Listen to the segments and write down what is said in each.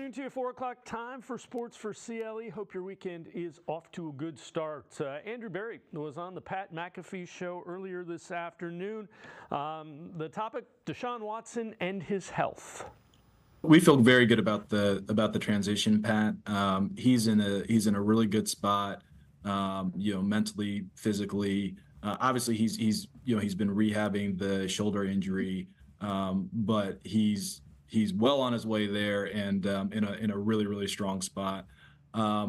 afternoon to you, 4 o'clock time for Sports for CLE. Hope your weekend is off to a good start. Andrew Berry was on the Pat McAfee show earlier this afternoon. The topic, Deshaun Watson and his health. We feel very good about the transition, Pat. He's in a really good spot, mentally, physically. Obviously, he's been rehabbing the shoulder injury, but he's well on his way there and in a really, really strong spot. I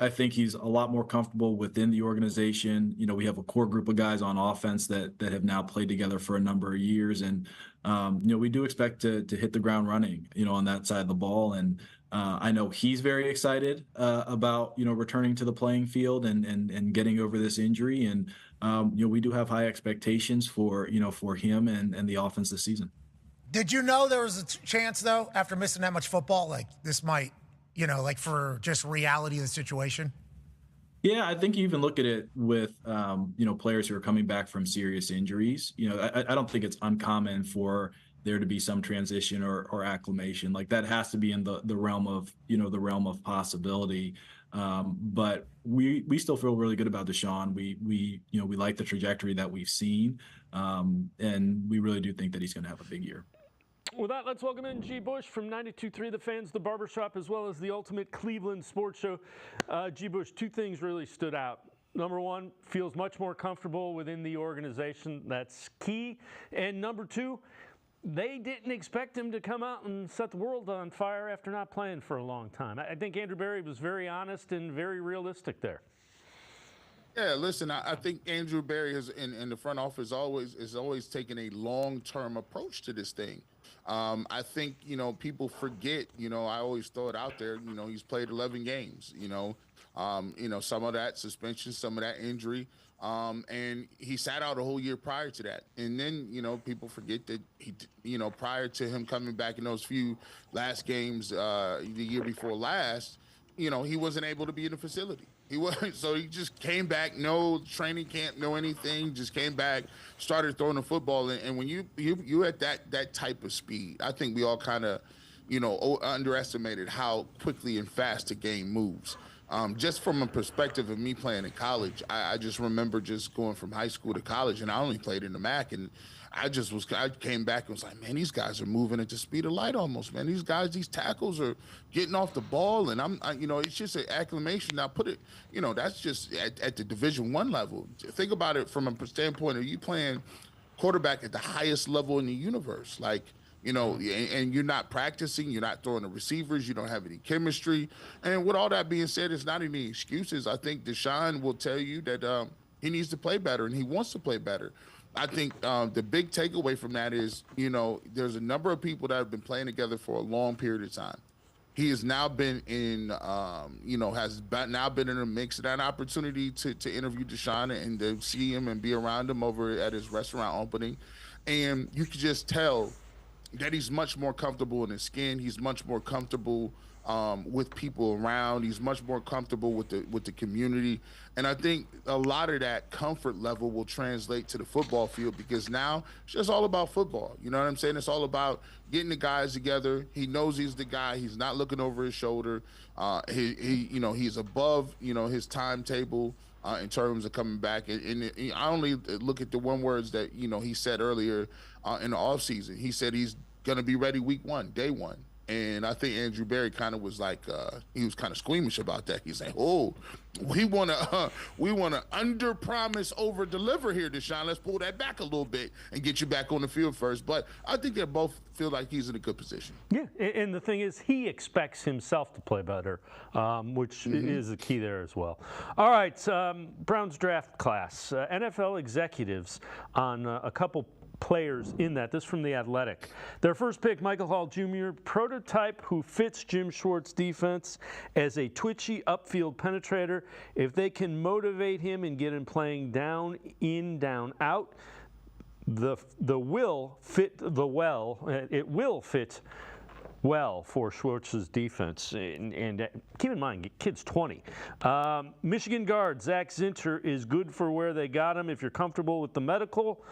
think he's a lot more comfortable within the organization. We have a core group of guys on offense that have now played together for a number of years, and we do expect to hit the ground running, on that side of the ball. And I know he's very excited about returning to the playing field and getting over this injury. And we do have high expectations for him and the offense this season. Did you know there was a chance, though, after missing that much football, like this might, for just reality of the situation? Yeah, I think you even look at it with, players who are coming back from serious injuries. I don't think it's uncommon for there to be some transition or acclimation. Like that has to be in the realm of, the realm of possibility. But we still feel really good about Deshaun. We like the trajectory that we've seen. And we really do think that he's going to have a big year. With that, let's welcome in G. Bush from 92.3 The Fans, The Barbershop, as well as the Ultimate Cleveland Sports Show. G. Bush, two things really stood out. Number one, feels much more comfortable within the organization. That's key. And number two, they didn't expect him to come out and set the world on fire after not playing for a long time. I think Andrew Berry was very honest and very realistic there. Yeah, listen, I think Andrew Berry in the front office is always taking a long-term approach to this thing. I think, people forget, I always throw it out there, he's played 11 games, some of that suspension, some of that injury, and he sat out a whole year prior to that. And then, people forget that he, prior to him coming back in those few last games, the year before last, he wasn't able to be in the facility. He wasn't, so he just came back, no training camp, no anything, just came back, started throwing the football. And when you at that type of speed, I think we all kind of, underestimated how quickly and fast the game moves. Just from a perspective of me playing in college, I just remember just going from high school to college, and I only played in the MAC, and I came back and was like, man, these guys are moving at the speed of light almost, man. These tackles are getting off the ball, and it's just an acclimation. Now put it, that's just at the Division I level. Think about it from a standpoint of you playing quarterback at the highest level in the universe, and you're not practicing, you're not throwing the receivers, you don't have any chemistry. And with all that being said, it's not any excuses. I think Deshaun will tell you that he needs to play better, and he wants to play better. I think the big takeaway from that is, there's a number of people that have been playing together for a long period of time. He has now been in, now been in a mix of that opportunity to interview Deshaun and to see him and be around him over at his restaurant opening. And you can just tell that he's much more comfortable in his skin. He's much more comfortable with people around. He's much more comfortable with the community. And I think a lot of that comfort level will translate to the football field, because now it's just all about football. You know what I'm saying? It's all about getting the guys together. He knows he's the guy. He's not looking over his shoulder. He's above, his timetable in terms of coming back. And I only look at the one words that, he said earlier in the offseason. He said he's going to be ready week one, day one. And I think Andrew Berry kind of was like, he was kind of squeamish about that. He's like, "Oh, we want to under-promise, over-deliver here, Deshaun. Let's pull that back a little bit and get you back on the field first." But I think they both feel like he's in a good position. Yeah, and the thing is, he expects himself to play better, which is the key there as well. All right, Browns draft class, NFL executives on a couple players in that. This from The Athletic. Their first pick, Michael Hall Jr., prototype who fits Jim Schwartz's defense as a twitchy upfield penetrator. If they can motivate him and get him playing down in, down out, it will fit well for Schwartz's defense. And keep in mind, kid's 20. Michigan guard Zach Zinter is good for where they got him. If you're comfortable with the medical,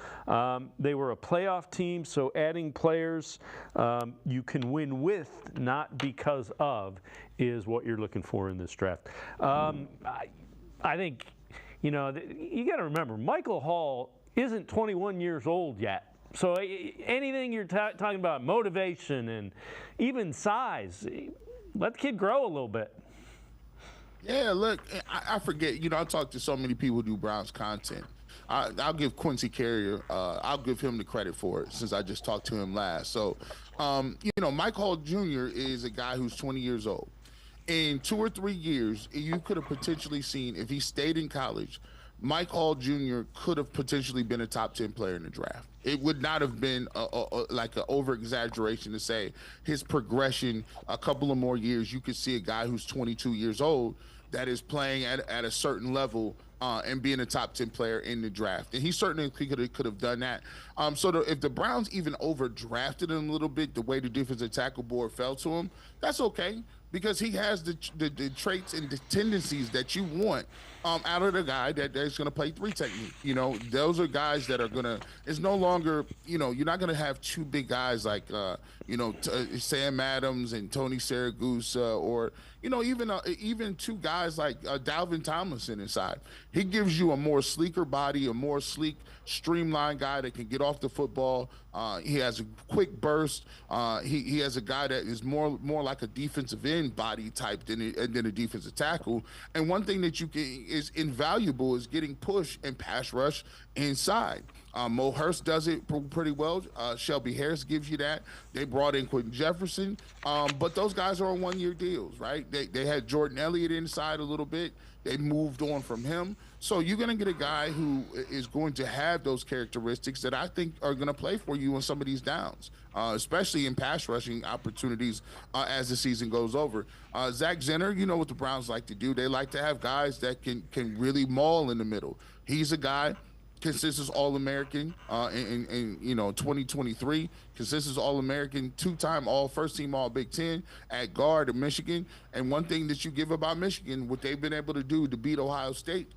they were a playoff team, so adding players you can win with, not because of, is what you're looking for in this draft. I think, you got to remember, Michael Hall isn't 21 years old yet. So anything you're talking about, motivation and even size, let the kid grow a little bit. Yeah, look, I forget. I talk to so many people who do Browns content. I'll give Quincy Carrier, I'll give him the credit for it since I just talked to him last. So, Mike Hall Jr. is a guy who's 20 years old. In 2 or 3 years, you could have potentially seen, if he stayed in college, Mike Hall Jr. could have potentially been a top 10 player in the draft. It would not have been like an over-exaggeration to say his progression, a couple of more years, you could see a guy who's 22 years old that is playing at a certain level and being a top 10 player in the draft. And he certainly could have done that. If the Browns even overdrafted him a little bit, the way the defensive tackle board fell to him, that's okay, because he has the traits and the tendencies that you want out of the guy that's going to play 3 technique. Those are guys that are going to, it's no longer, you're not going to have 2 big guys like, Sam Adams and Tony Siragusa, or, even 2 guys like Dalvin Tomlinson inside. He gives you a more sleeker body, a more sleek, streamlined guy that can get off the football. He has a quick burst. He has a guy that is more like a defensive end body type than a defensive tackle. And one thing that is invaluable is getting push and pass rush inside. Mo Hurst does it pretty well. Shelby Harris gives you that. They brought in Quentin Jefferson, but those guys are on 1-year deals, right? They had Jordan Elliott inside a little bit. They moved on from him. So you're going to get a guy who is going to have those characteristics that I think are going to play for you on some of these downs, especially in pass rushing opportunities as the season goes over. Zach Zinter, you know what the Browns like to do. They like to have guys that can really maul in the middle. He's a guy, consensus All-American in 2023, consensus All-American, 2-time All-First-Team All-Big Ten at guard at Michigan. And one thing that you give about Michigan, what they've been able to do to beat Ohio State,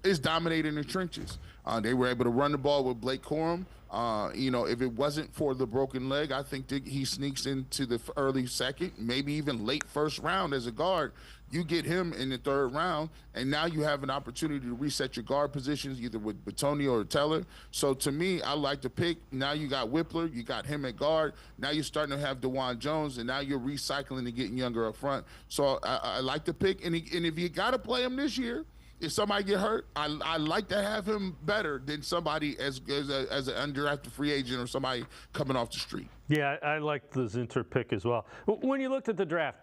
is dominating the trenches. They were able to run the ball with Blake Corum. If it wasn't for the broken leg, I think that he sneaks into the early second, maybe even late first round as a guard. You get him in the 3rd round, and now you have an opportunity to reset your guard positions either with Bitonio or Teller. So to me, I like to pick. Now you got Whippler, you got him at guard. Now you're starting to have DeJuan Jones, and now you're recycling and getting younger up front. So I like to pick, and if you got to play him this year, if somebody get hurt, I like to have him better than somebody as an undrafted free agent or somebody coming off the street. Yeah, I like the Zinter pick as well. When you looked at the draft,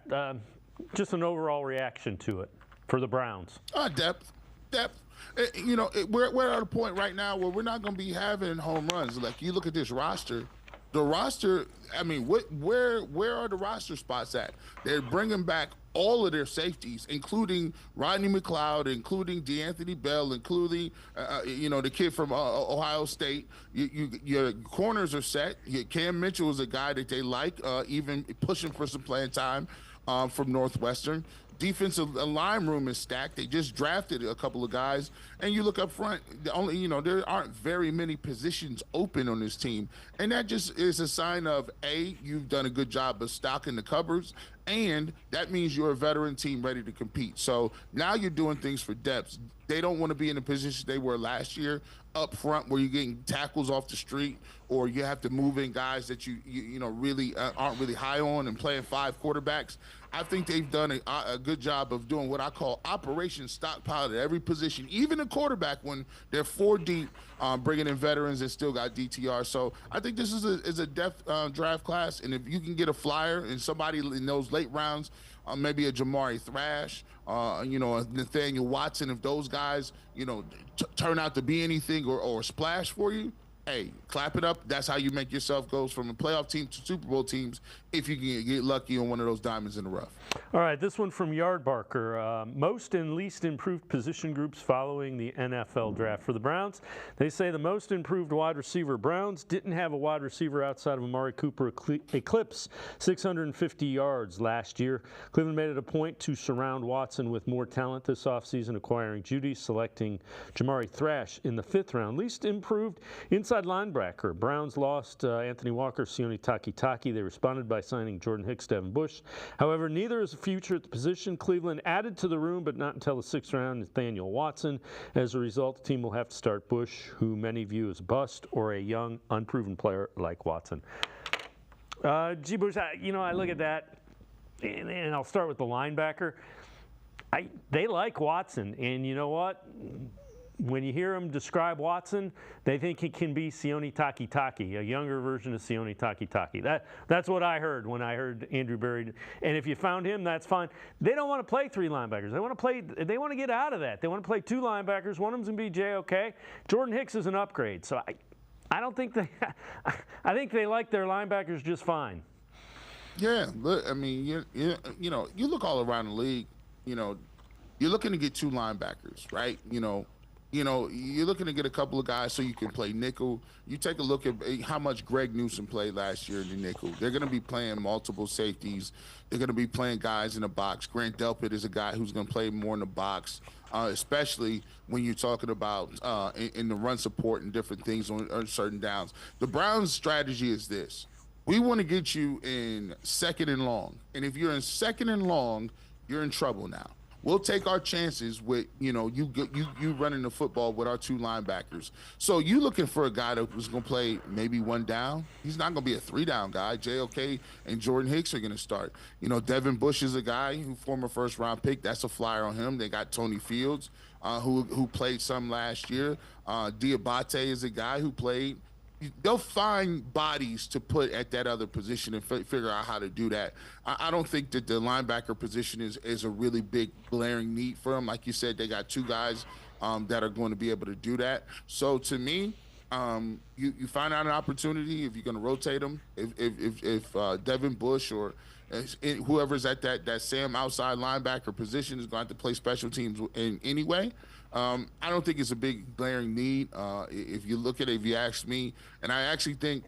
just an overall reaction to it for the Browns. Depth. We're at a point right now where we're not going to be having home runs. Like, you look at this roster. The roster, I mean, where are the roster spots at? They're bringing back all of their safeties, including Rodney McLeod, including DeAnthony Bell, including, the kid from Ohio State. Your corners are set. Cam Mitchell is a guy that they like, even pushing for some playing time from Northwestern. Defensive line room is stacked. They just drafted a couple of guys, and you look up front. There aren't very many positions open on this team, and that just is a sign of you've done a good job of stocking the cupboards, and that means you're a veteran team ready to compete. So now you're doing things for depth. They don't want to be in the position they were last year up front, where you're getting tackles off the street, or you have to move in guys that you really aren't really high on and playing 5 quarterbacks. I think they've done a good job of doing what I call Operation Stockpile at every position, even the quarterback when they're 4 deep, bringing in veterans that still got DTR. So I think this is a depth draft class, and if you can get a flyer and somebody in those late rounds, maybe a Jamari Thrash, a Nathaniel Watson, if those guys, turn out to be anything or splash for you, hey, clap it up. That's how you make yourself go from a playoff team to Super Bowl teams if you can get lucky on one of those diamonds in the rough. All right, this one from Yardbarker. Most and least improved position groups following the NFL draft for the Browns. They say the most improved wide receiver. Browns didn't have a wide receiver outside of Amari Cooper eclipse 650 yards last year. Cleveland made it a point to surround Watson with more talent this offseason, acquiring Judy, selecting Jamari Thrash in the 5th round. Least improved inside linebacker. Browns lost Anthony Walker, Sione Takitaki. They responded by signing Jordan Hicks, Devin Bush. However, neither is a future at the position. Cleveland added to the room, but not until the 6th round, Nathaniel Watson. As a result, the team will have to start Bush, who many view as a bust, or a young, unproven player like Watson. G. Bush, I look at that, and I'll start with the linebacker. They like Watson, and you know what? When you hear them describe Watson, they think he can be Sione Takitaki, a younger version of Sione Takitaki. That's what I heard when I heard Andrew Berry. And if you found him, that's fine. They don't want to play 3 linebackers. They want to get out of that. They want to play 2 linebackers. One of them's going to be JOK. Jordan Hicks is an upgrade. So I don't think I think they like their linebackers just fine. Yeah, look, I mean, you look all around the league, you're looking to get 2 linebackers, right? You're looking to get a couple of guys so you can play nickel. You take a look at how much Greg Newsome played last year in the nickel. They're going to be playing multiple safeties. They're going to be playing guys in the box. Grant Delpit is a guy who's going to play more in the box, especially when you're talking about in the run support and different things on certain downs. The Browns' strategy is this. We want to get you in 2nd and long. And if you're in 2nd and long, you're in trouble now. We'll take our chances with, you running the football with our 2 linebackers. So you looking for a guy that was going to play maybe 1 down. He's not going to be a 3-down guy. JOK and Jordan Hicks are going to start. Devin Bush is a guy who former 1st-round pick. That's a flyer on him. They got Tony Fields, who played some last year. Diabate is a guy who played. They'll find bodies to put at that other position and figure out how to do that. I don't think that the linebacker position is a really big glaring need for them. Like you said, they got 2 guys that are going to be able to do that. So to me, you find out an opportunity if you're going to rotate them. If Devin Bush or whoever's at that Sam outside linebacker position is going to have to play special teams in any way. I don't think it's a big glaring need. If you look at it, if you ask me, and I actually think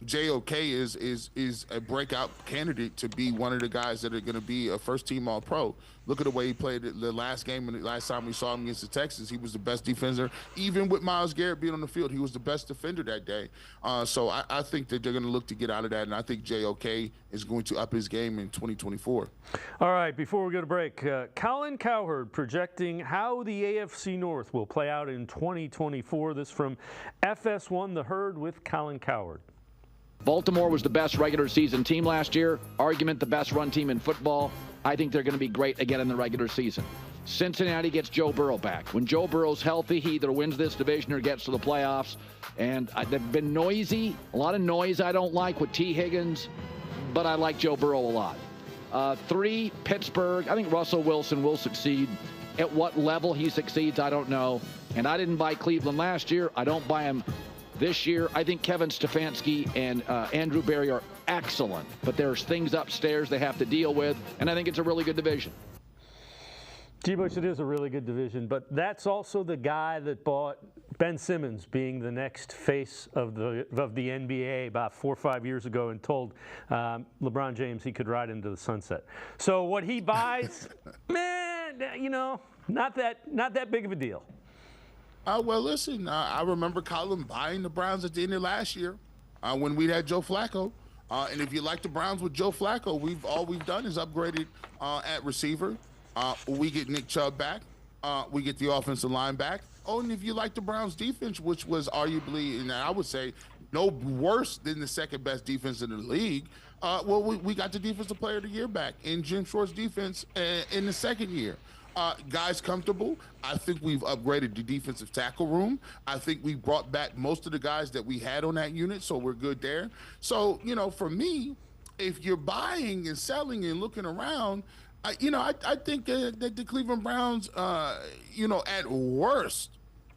JOK is a breakout candidate to be one of the guys that are going to be a 1st-team All-Pro. Look at the way he played the last game and the last time we saw him against the Texans. He was the best defender. Even with Myles Garrett being on the field, he was the best defender that day. So I think that they're going to look to get out of that, and I think JOK is going to up his game in 2024. All right, before we go to break, Colin Cowherd projecting how the AFC North will play out in 2024. This from FS1 The Herd with Colin Cowherd. Baltimore was the best regular season team last year. Argument the best run team in football. I think they're going to be great again in the regular season. Cincinnati gets Joe Burrow back. When Joe Burrow's healthy, he either wins this division or gets to the playoffs. And they've been noisy, a lot of noise I don't like with T. Higgins, but I like Joe Burrow a lot. 3, Pittsburgh. I think Russell Wilson will succeed. At what level he succeeds, I don't know. And I didn't buy Cleveland last year. I don't buy him this year. I think Kevin Stefanski and Andrew Berry are excellent, but there's things upstairs they have to deal with, and I think it's a really good division. G. Bush, it is a really good division, but that's also the guy that bought Ben Simmons being the next face of the NBA about 4 or 5 years ago and told LeBron James he could ride into the sunset. So what he buys, man, not that big of a deal. Well, listen, I remember Colin buying the Browns at the end of last year when we had Joe Flacco. And if you like the Browns with Joe Flacco, all we've done is upgraded at receiver. We get Nick Chubb back. We get the offensive line back. Oh, and if you like the Browns defense, which was arguably, and I would say, no worse than the 2nd-best defense in the league, we got the Defensive Player of the Year back in Jim Schwartz's defense in the 2nd year. Guys comfortable. I think we've upgraded the defensive tackle room. I think we brought back most of the guys that we had on that unit, so we're good there. So, for me, if you're buying and selling and looking around, I think that the Cleveland Browns, at worst,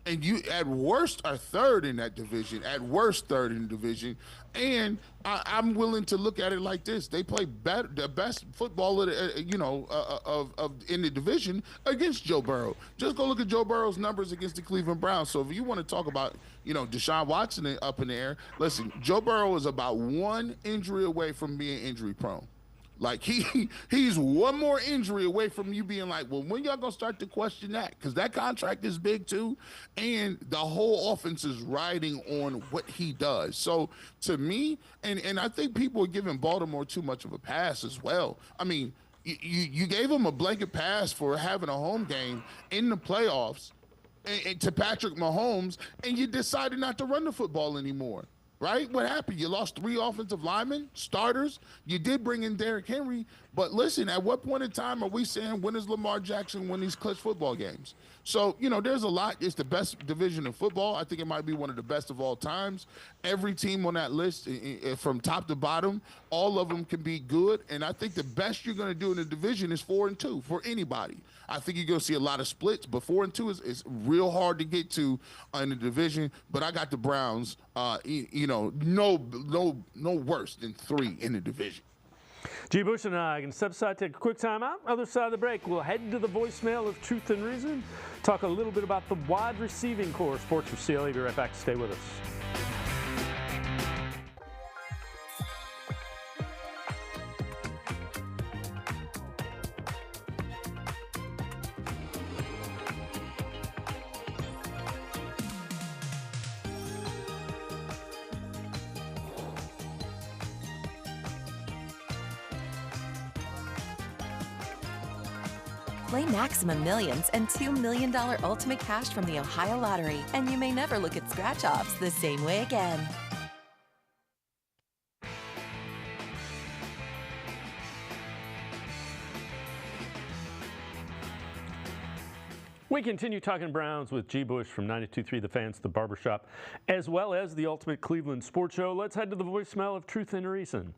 and you at worst are third in that division, at worst third in the division. And I'm willing to look at it like this: they play the best football of in the division against Joe Burrow. Just go look at Joe Burrow's numbers against the Cleveland Browns. So if you want to talk about Deshaun Watson up in the air, listen, Joe Burrow is about one injury away from being injury prone. Like he's one more injury away from you being like, well, when y'all gonna start to question that? Because that contract is big too, and the whole offense is riding on what he does. So to me, and I think people are giving Baltimore too much of a pass as well. I mean, you gave him a blanket pass for having a home game in the playoffs and to Patrick Mahomes, and you decided not to run the football anymore. Right? What happened? You lost 3 offensive linemen, starters. You did bring in Derrick Henry. But listen, at what point in time are we saying, when is Lamar Jackson win these clutch football games? So, there's a lot. It's the best division in football. I think it might be one of the best of all times. Every team on that list, from top to bottom, all of them can be good. And I think the best you're going to do in the division is 4-2 for anybody. I think you're going to see a lot of splits, but 4-2 is real hard to get to in the division. But I got the Browns, no worse than 3 in the division. G. Bush and I can step aside, take a quick time out. Other side of the break, we'll head to the voicemail of Truth and Reason, talk a little bit about the wide receiving core. Sports4CLE. Be right back. Stay with us. Play Maximum Millions and $2 million Ultimate Cash from the Ohio Lottery, and you may never look at scratch-offs the same way again. We continue talking Browns with G. Bush from 92.3 The Fans, The Barbershop, as well as the Ultimate Cleveland Sports Show. Let's head to the voicemail of Truth and Reason.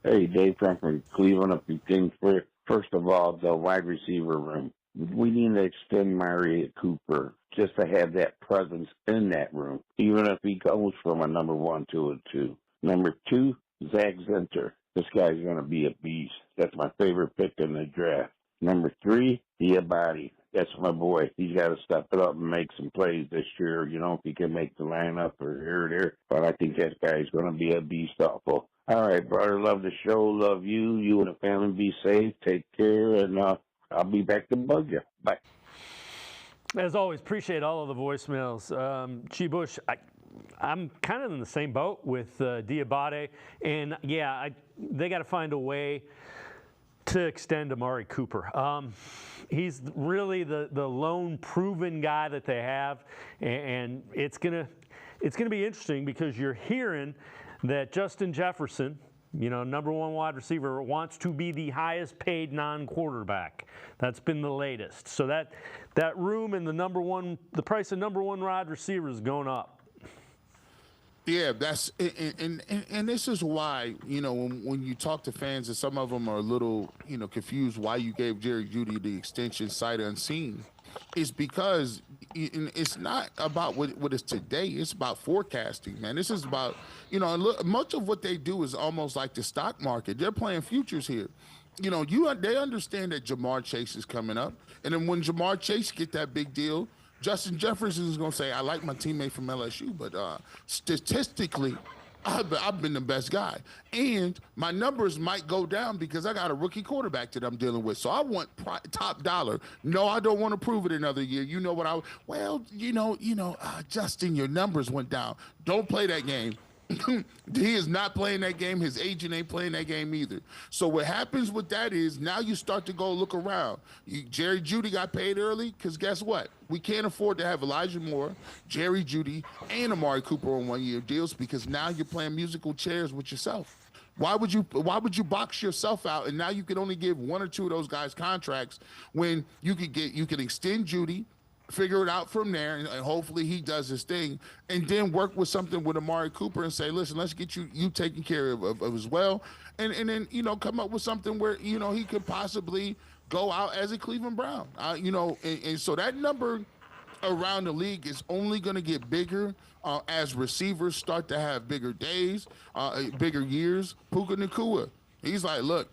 Hey, Dave from Cleveland. A few things for you. First of all, the wide receiver room. We need to extend Amari Cooper just to have that presence in that room, even if he goes from a number 1 to a 2. Number 2, Zach Zinter. This guy's going to be a beast. That's my favorite pick in the draft. Number 3, Diabate. That's my boy. He's got to step it up and make some plays this year, if he can make the lineup or here or there. But I think that guy's going to be a beast awful. All right, brother. Love the show. Love you. You and the family be safe. Take care. And I'll be back to bug you. Bye. As always, appreciate all of the voicemails. G. Bush, I'm kind of in the same boat with Diabate. And, yeah, they got to find a way to extend Amari Cooper. He's really the lone proven guy that they have. And it's gonna be interesting because you're hearing that Justin Jefferson, number 1 wide receiver, wants to be the highest paid non-quarterback. That's been the latest. So that room and the price of number 1 wide receiver is going up. Yeah, that's and this is why when you talk to fans and some of them are a little confused why you gave Jerry Jeudy the extension sight unseen. Is because it's not about what is today. It's about forecasting, man. This is about, much of what they do is almost like the stock market. They're playing futures here. They understand that Jamar Chase is coming up. And then when Jamar Chase get that big deal, Justin Jefferson is going to say, I like my teammate from LSU, but statistically, I've been the best guy. And my numbers might go down because I got a rookie quarterback that I'm dealing with. So I want top dollar. No, I don't want to prove it another year. You know what Justin, your numbers went down. Don't play that game. He is not playing that game. His agent ain't playing that game either. So what happens with that is now you start to go look around. Jerry Jeudy got paid early because guess what? We can't afford to have Elijah Moore, Jerry Jeudy, and Amari Cooper on 1-year deals because now you're playing musical chairs with yourself. Why would you box yourself out and now you can only give 1 or 2 of those guys contracts when you can extend Jeudy, figure it out from there, and hopefully he does his thing, and then work with something with Amari Cooper and say, listen, let's get you taken care of as well, and then come up with something where he could possibly go out as a Cleveland Brown, and so that number around the league is only going to get bigger as receivers start to have bigger days, bigger years. Puka Nacua, he's like, look,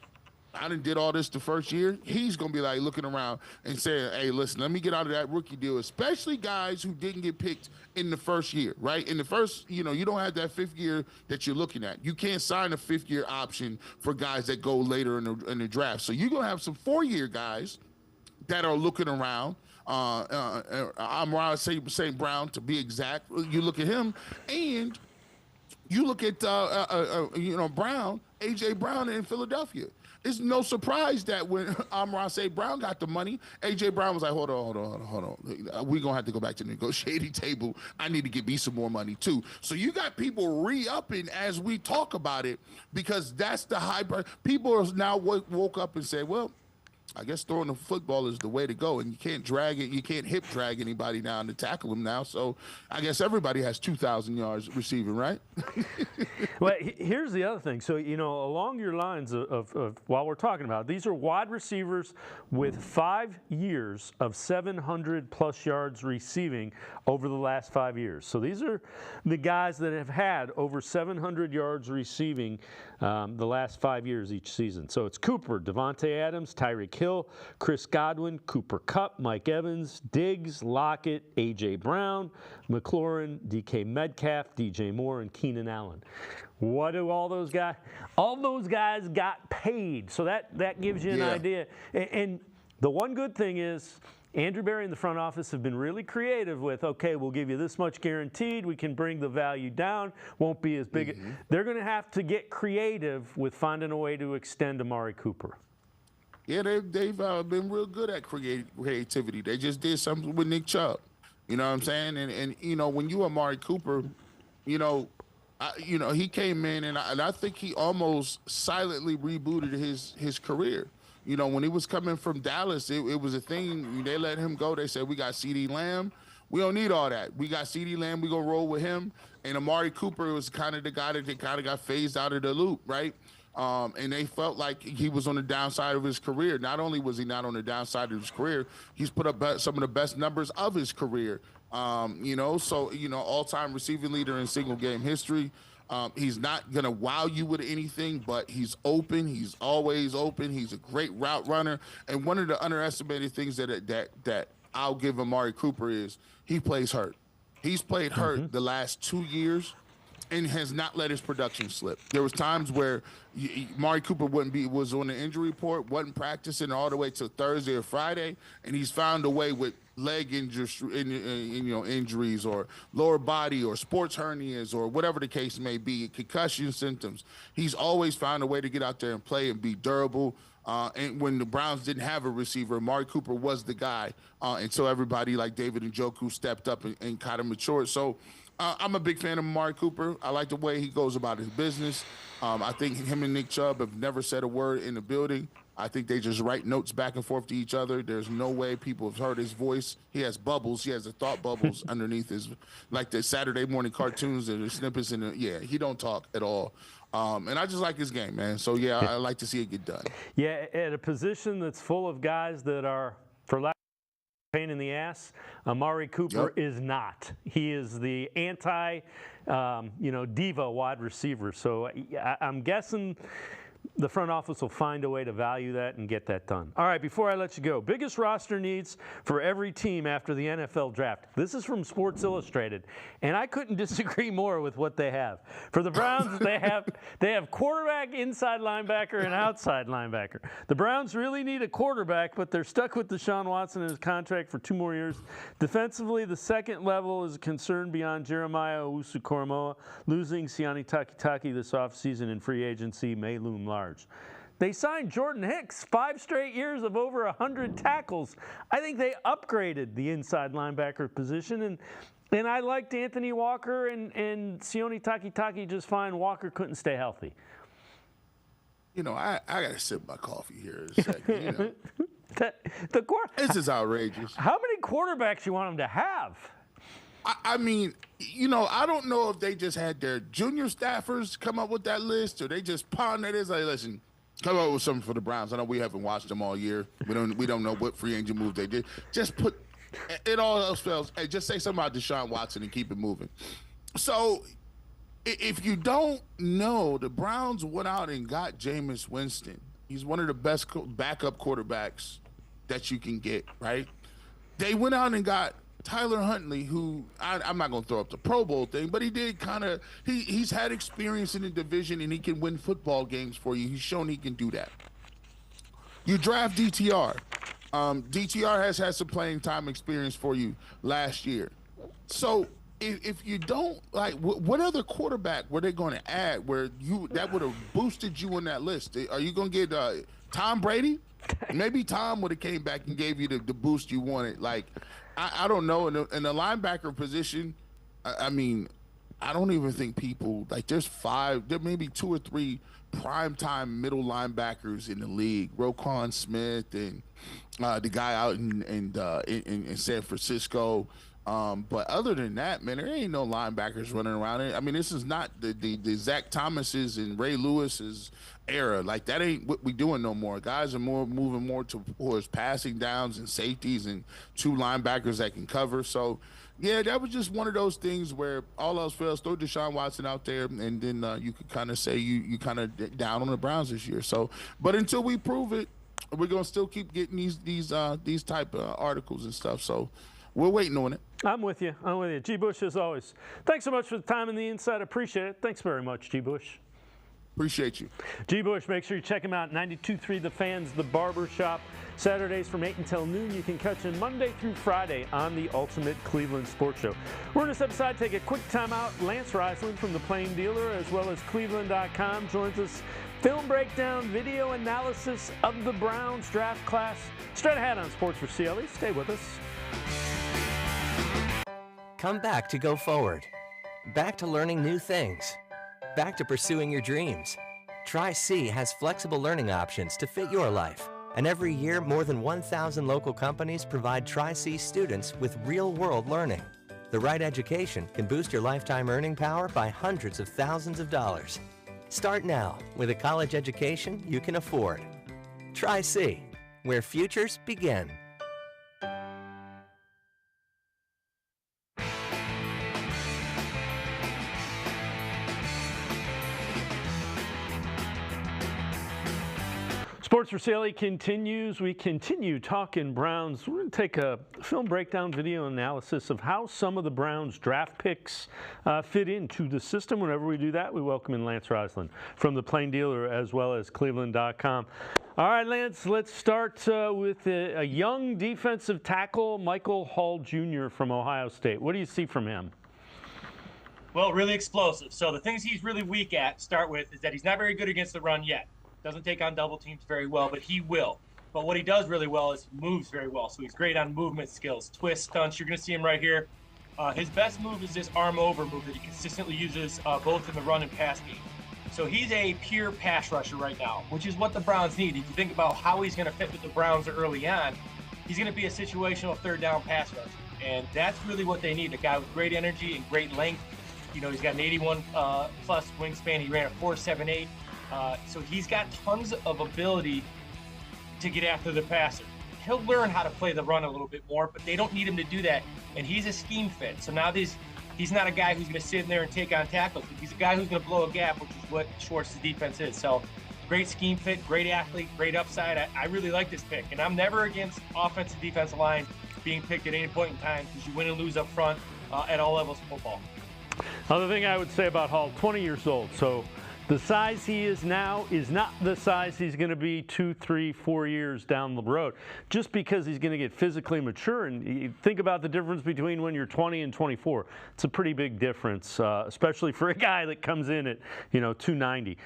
I done did all this the first year. He's going to be like looking around and saying, hey, listen, let me get out of that rookie deal, especially guys who didn't get picked in the first year, right? In the first, you don't have that 5th year that you're looking at. You can't sign a 5th year option for guys that go later in the draft. So you're going to have some 4-year guys that are looking around. Amari St. Brown, to be exact. You look at him, and you look at Brown, AJ Brown in Philadelphia. It's no surprise that when Amari St. Brown got the money, AJ Brown was like, hold on. We're going to have to go back to the negotiating table. I need to get me some more money too. So you got people re-upping as we talk about it, because that's the high price. People are now woke up and said, well, I guess throwing the football is the way to go, and you can't drag it. You can't hip drag anybody down to tackle them now. So I guess everybody has 2,000 yards receiving, right? Well, here's the other thing. So, along your lines of while we're talking about it, these are wide receivers with 5 years of 700-plus yards receiving over the last 5 years. So these are the guys that have had over 700 yards receiving the last 5 years each season. So it's Cooper, Devontae Adams, Tyreek Hill, Chris Godwin, Cooper Kupp, Mike Evans, Diggs, Lockett, A.J. Brown, McLaurin, DK Metcalf, DJ Moore, and Keenan Allen. What do all those guys? All those guys got paid. So that gives you an idea. And the one good thing is Andrew Berry and the front office have been really creative with, okay, we'll give you this much guaranteed. We can bring the value down. Won't be as big. They're going to have to get creative with finding a way to extend Amari Cooper. Yeah, they've been real good at creativity. They just did something with Nick Chubb. You know what I'm saying? And when you Amari Cooper, he came in and I think he almost silently rebooted his career. When he was coming from Dallas, it was a thing. They let him go. They said, we got CeeDee Lamb. We don't need all that. We got CeeDee Lamb. We going to roll with him. And Amari Cooper was kind of the guy that kind of got phased out of the loop, right? And they felt like he was on the downside of his career. Not only was he not on the downside of his career, he's put up some of the best numbers of his career. All-time receiving leader in single game history. He's not going to wow you with anything, but he's open. He's always open. He's a great route runner. And one of the underestimated things that I'll give Amari Cooper is he plays hurt. He's played hurt the last 2 years and has not let his production slip. There was times where Amari Cooper was on the injury report, wasn't practicing all the way till Thursday or Friday, and he's found a way with leg injuries or lower body or sports hernias or whatever the case may be, concussion symptoms. He's always found a way to get out there and play and be durable. And when the Browns didn't have a receiver, Amari Cooper was the guy until everybody like David Njoku stepped up and kind of matured. So I'm a big fan of Amari Cooper. I like the way he goes about his business. I think him and Nick Chubb have never said a word in the building. I think they just write notes back and forth to each other. There's no way people have heard his voice. He has bubbles. He has the thought bubbles underneath his, like the Saturday morning cartoons and the snippets. He don't talk at all. And I just like his game, man. So, I like to see it get done. Yeah, at a position that's full of guys that are, for lack of pain in the ass, Amari Cooper is not. He is the diva wide receiver. So I'm guessing the front office will find a way to value that and get that done. All right, before I let you go, biggest roster needs for every team after the NFL draft. This is from Sports Illustrated, and I couldn't disagree more with what they have. For the Browns, they have quarterback, inside linebacker, and outside linebacker. The Browns really need a quarterback, but they're stuck with Deshaun Watson and his contract for 2 more years. Defensively, the second level is a concern beyond Jeremiah Owusu-Koramoah. Losing Sione Takitaki this offseason in free agency may loom large. They signed Jordan Hicks, 5 straight years of over 100 tackles. I think they upgraded the inside linebacker position, and I liked Anthony Walker and Sione Takitaki just fine. Walker couldn't stay healthy. I got to sip my coffee here in a second. This is outrageous. How many quarterbacks you want them to have? I mean, I don't know if they just had their junior staffers come up with that list or they just pondered it. Like, listen, come up with something for the Browns. I know we haven't watched them all year. We don't know what free agent move they did. Just put It all else fails. Hey, just say something about Deshaun Watson and keep it moving. So, if you don't know, the Browns went out and got Jameis Winston. He's one of the best backup quarterbacks that you can get, right? They went out and got Tyler Huntley, who I'm not going to throw up the Pro Bowl thing, but he did kind of he's had experience in the division and he can win football games for you. He's shown he can do that. You draft DTR. DTR has had some playing time experience for you last year. So if you don't, like, what other quarterback were they going to add where that would have boosted you on that list? Are you going to get Tom Brady? Maybe Tom would have came back and gave you the boost you wanted. Like, I don't know. In the linebacker position, I mean, I don't even think people, like, there may be 2 or 3 primetime middle linebackers in the league. Roquan Smith and the guy out in San Francisco. But other than that, man, there ain't no linebackers running around. I mean, this is not the Zach Thomas's and Ray Lewis's era. Like, that ain't what we doing no more. Guys are moving more towards passing downs and safeties and 2 linebackers that can cover. So, yeah, that was just one of those things where all else fails, throw Deshaun Watson out there, and then you could kind of say you kind of down on the Browns this year. So, but until we prove it, we're gonna still keep getting these type of articles and stuff. So, we're waiting on it. I'm with you. G. Bush, as always. Thanks so much for the time and the insight. Appreciate it. Thanks very much, G. Bush. Appreciate you. G. Bush, make sure you check him out. 92.3 The Fans, The Barber Shop. Saturdays from 8 until noon. You can catch him Monday through Friday on the Ultimate Cleveland Sports Show. We're going to step aside, take a quick time out. Lance Reisland from The Plain Dealer, as well as cleveland.com, joins us. Film breakdown, video analysis of the Browns draft class. Straight ahead on Sports4CLE. Stay with us. Come back to go forward. Back to learning new things. Back to pursuing your dreams. Tri-C has flexible learning options to fit your life. And every year, more than 1,000 local companies provide Tri-C students with real-world learning. The right education can boost your lifetime earning power by hundreds of thousands of dollars. Start now with a college education you can afford. Tri-C, where futures begin. Sports4CLE continues. We continue talking Browns. We're going to take a film breakdown, video analysis of how some of the Browns draft picks fit into the system. Whenever we do that, we welcome in Lance Reisland from The Plain Dealer, as well as cleveland.com. All right, Lance, let's start with a young defensive tackle, Michael Hall Jr. from Ohio State. What do you see from him? Well, really explosive. So the things he's really weak at, start with, is that he's not very good against the run yet. Doesn't take on double teams very well, but he will. But what he does really well is he moves very well. So he's great on movement skills, twists, stunts. You're going to see him right here. His best move is this arm over move that he consistently uses both in the run and pass game. So he's a pure pass rusher right now, which is what the Browns need. If you think about how he's going to fit with the Browns early on, he's going to be a situational third down pass rusher. And that's really what they need, a guy with great energy and great length. You know, he's got an 81 plus wingspan. He ran a 4.78. So he's got tons of ability to get after the passer. He'll learn how to play the run a little bit more, but they don't need him to do that. And he's a scheme fit. So now he's not a guy who's going to sit in there and take on tackles. He's a guy who's going to blow a gap, which is what Schwartz's defense is. So great scheme fit, great athlete, great upside. I really like this pick. And I'm never against offensive defensive line being picked at any point in time because you win and lose up front at all levels of football. Other thing I would say about Hall, 20 years old. So the size he is now is not the size he's going to be 2, 3, 4 years down the road. Just because he's going to get physically mature, and you think about the difference between when you're 20 and 24. It's a pretty big difference, especially for a guy that comes in at 290.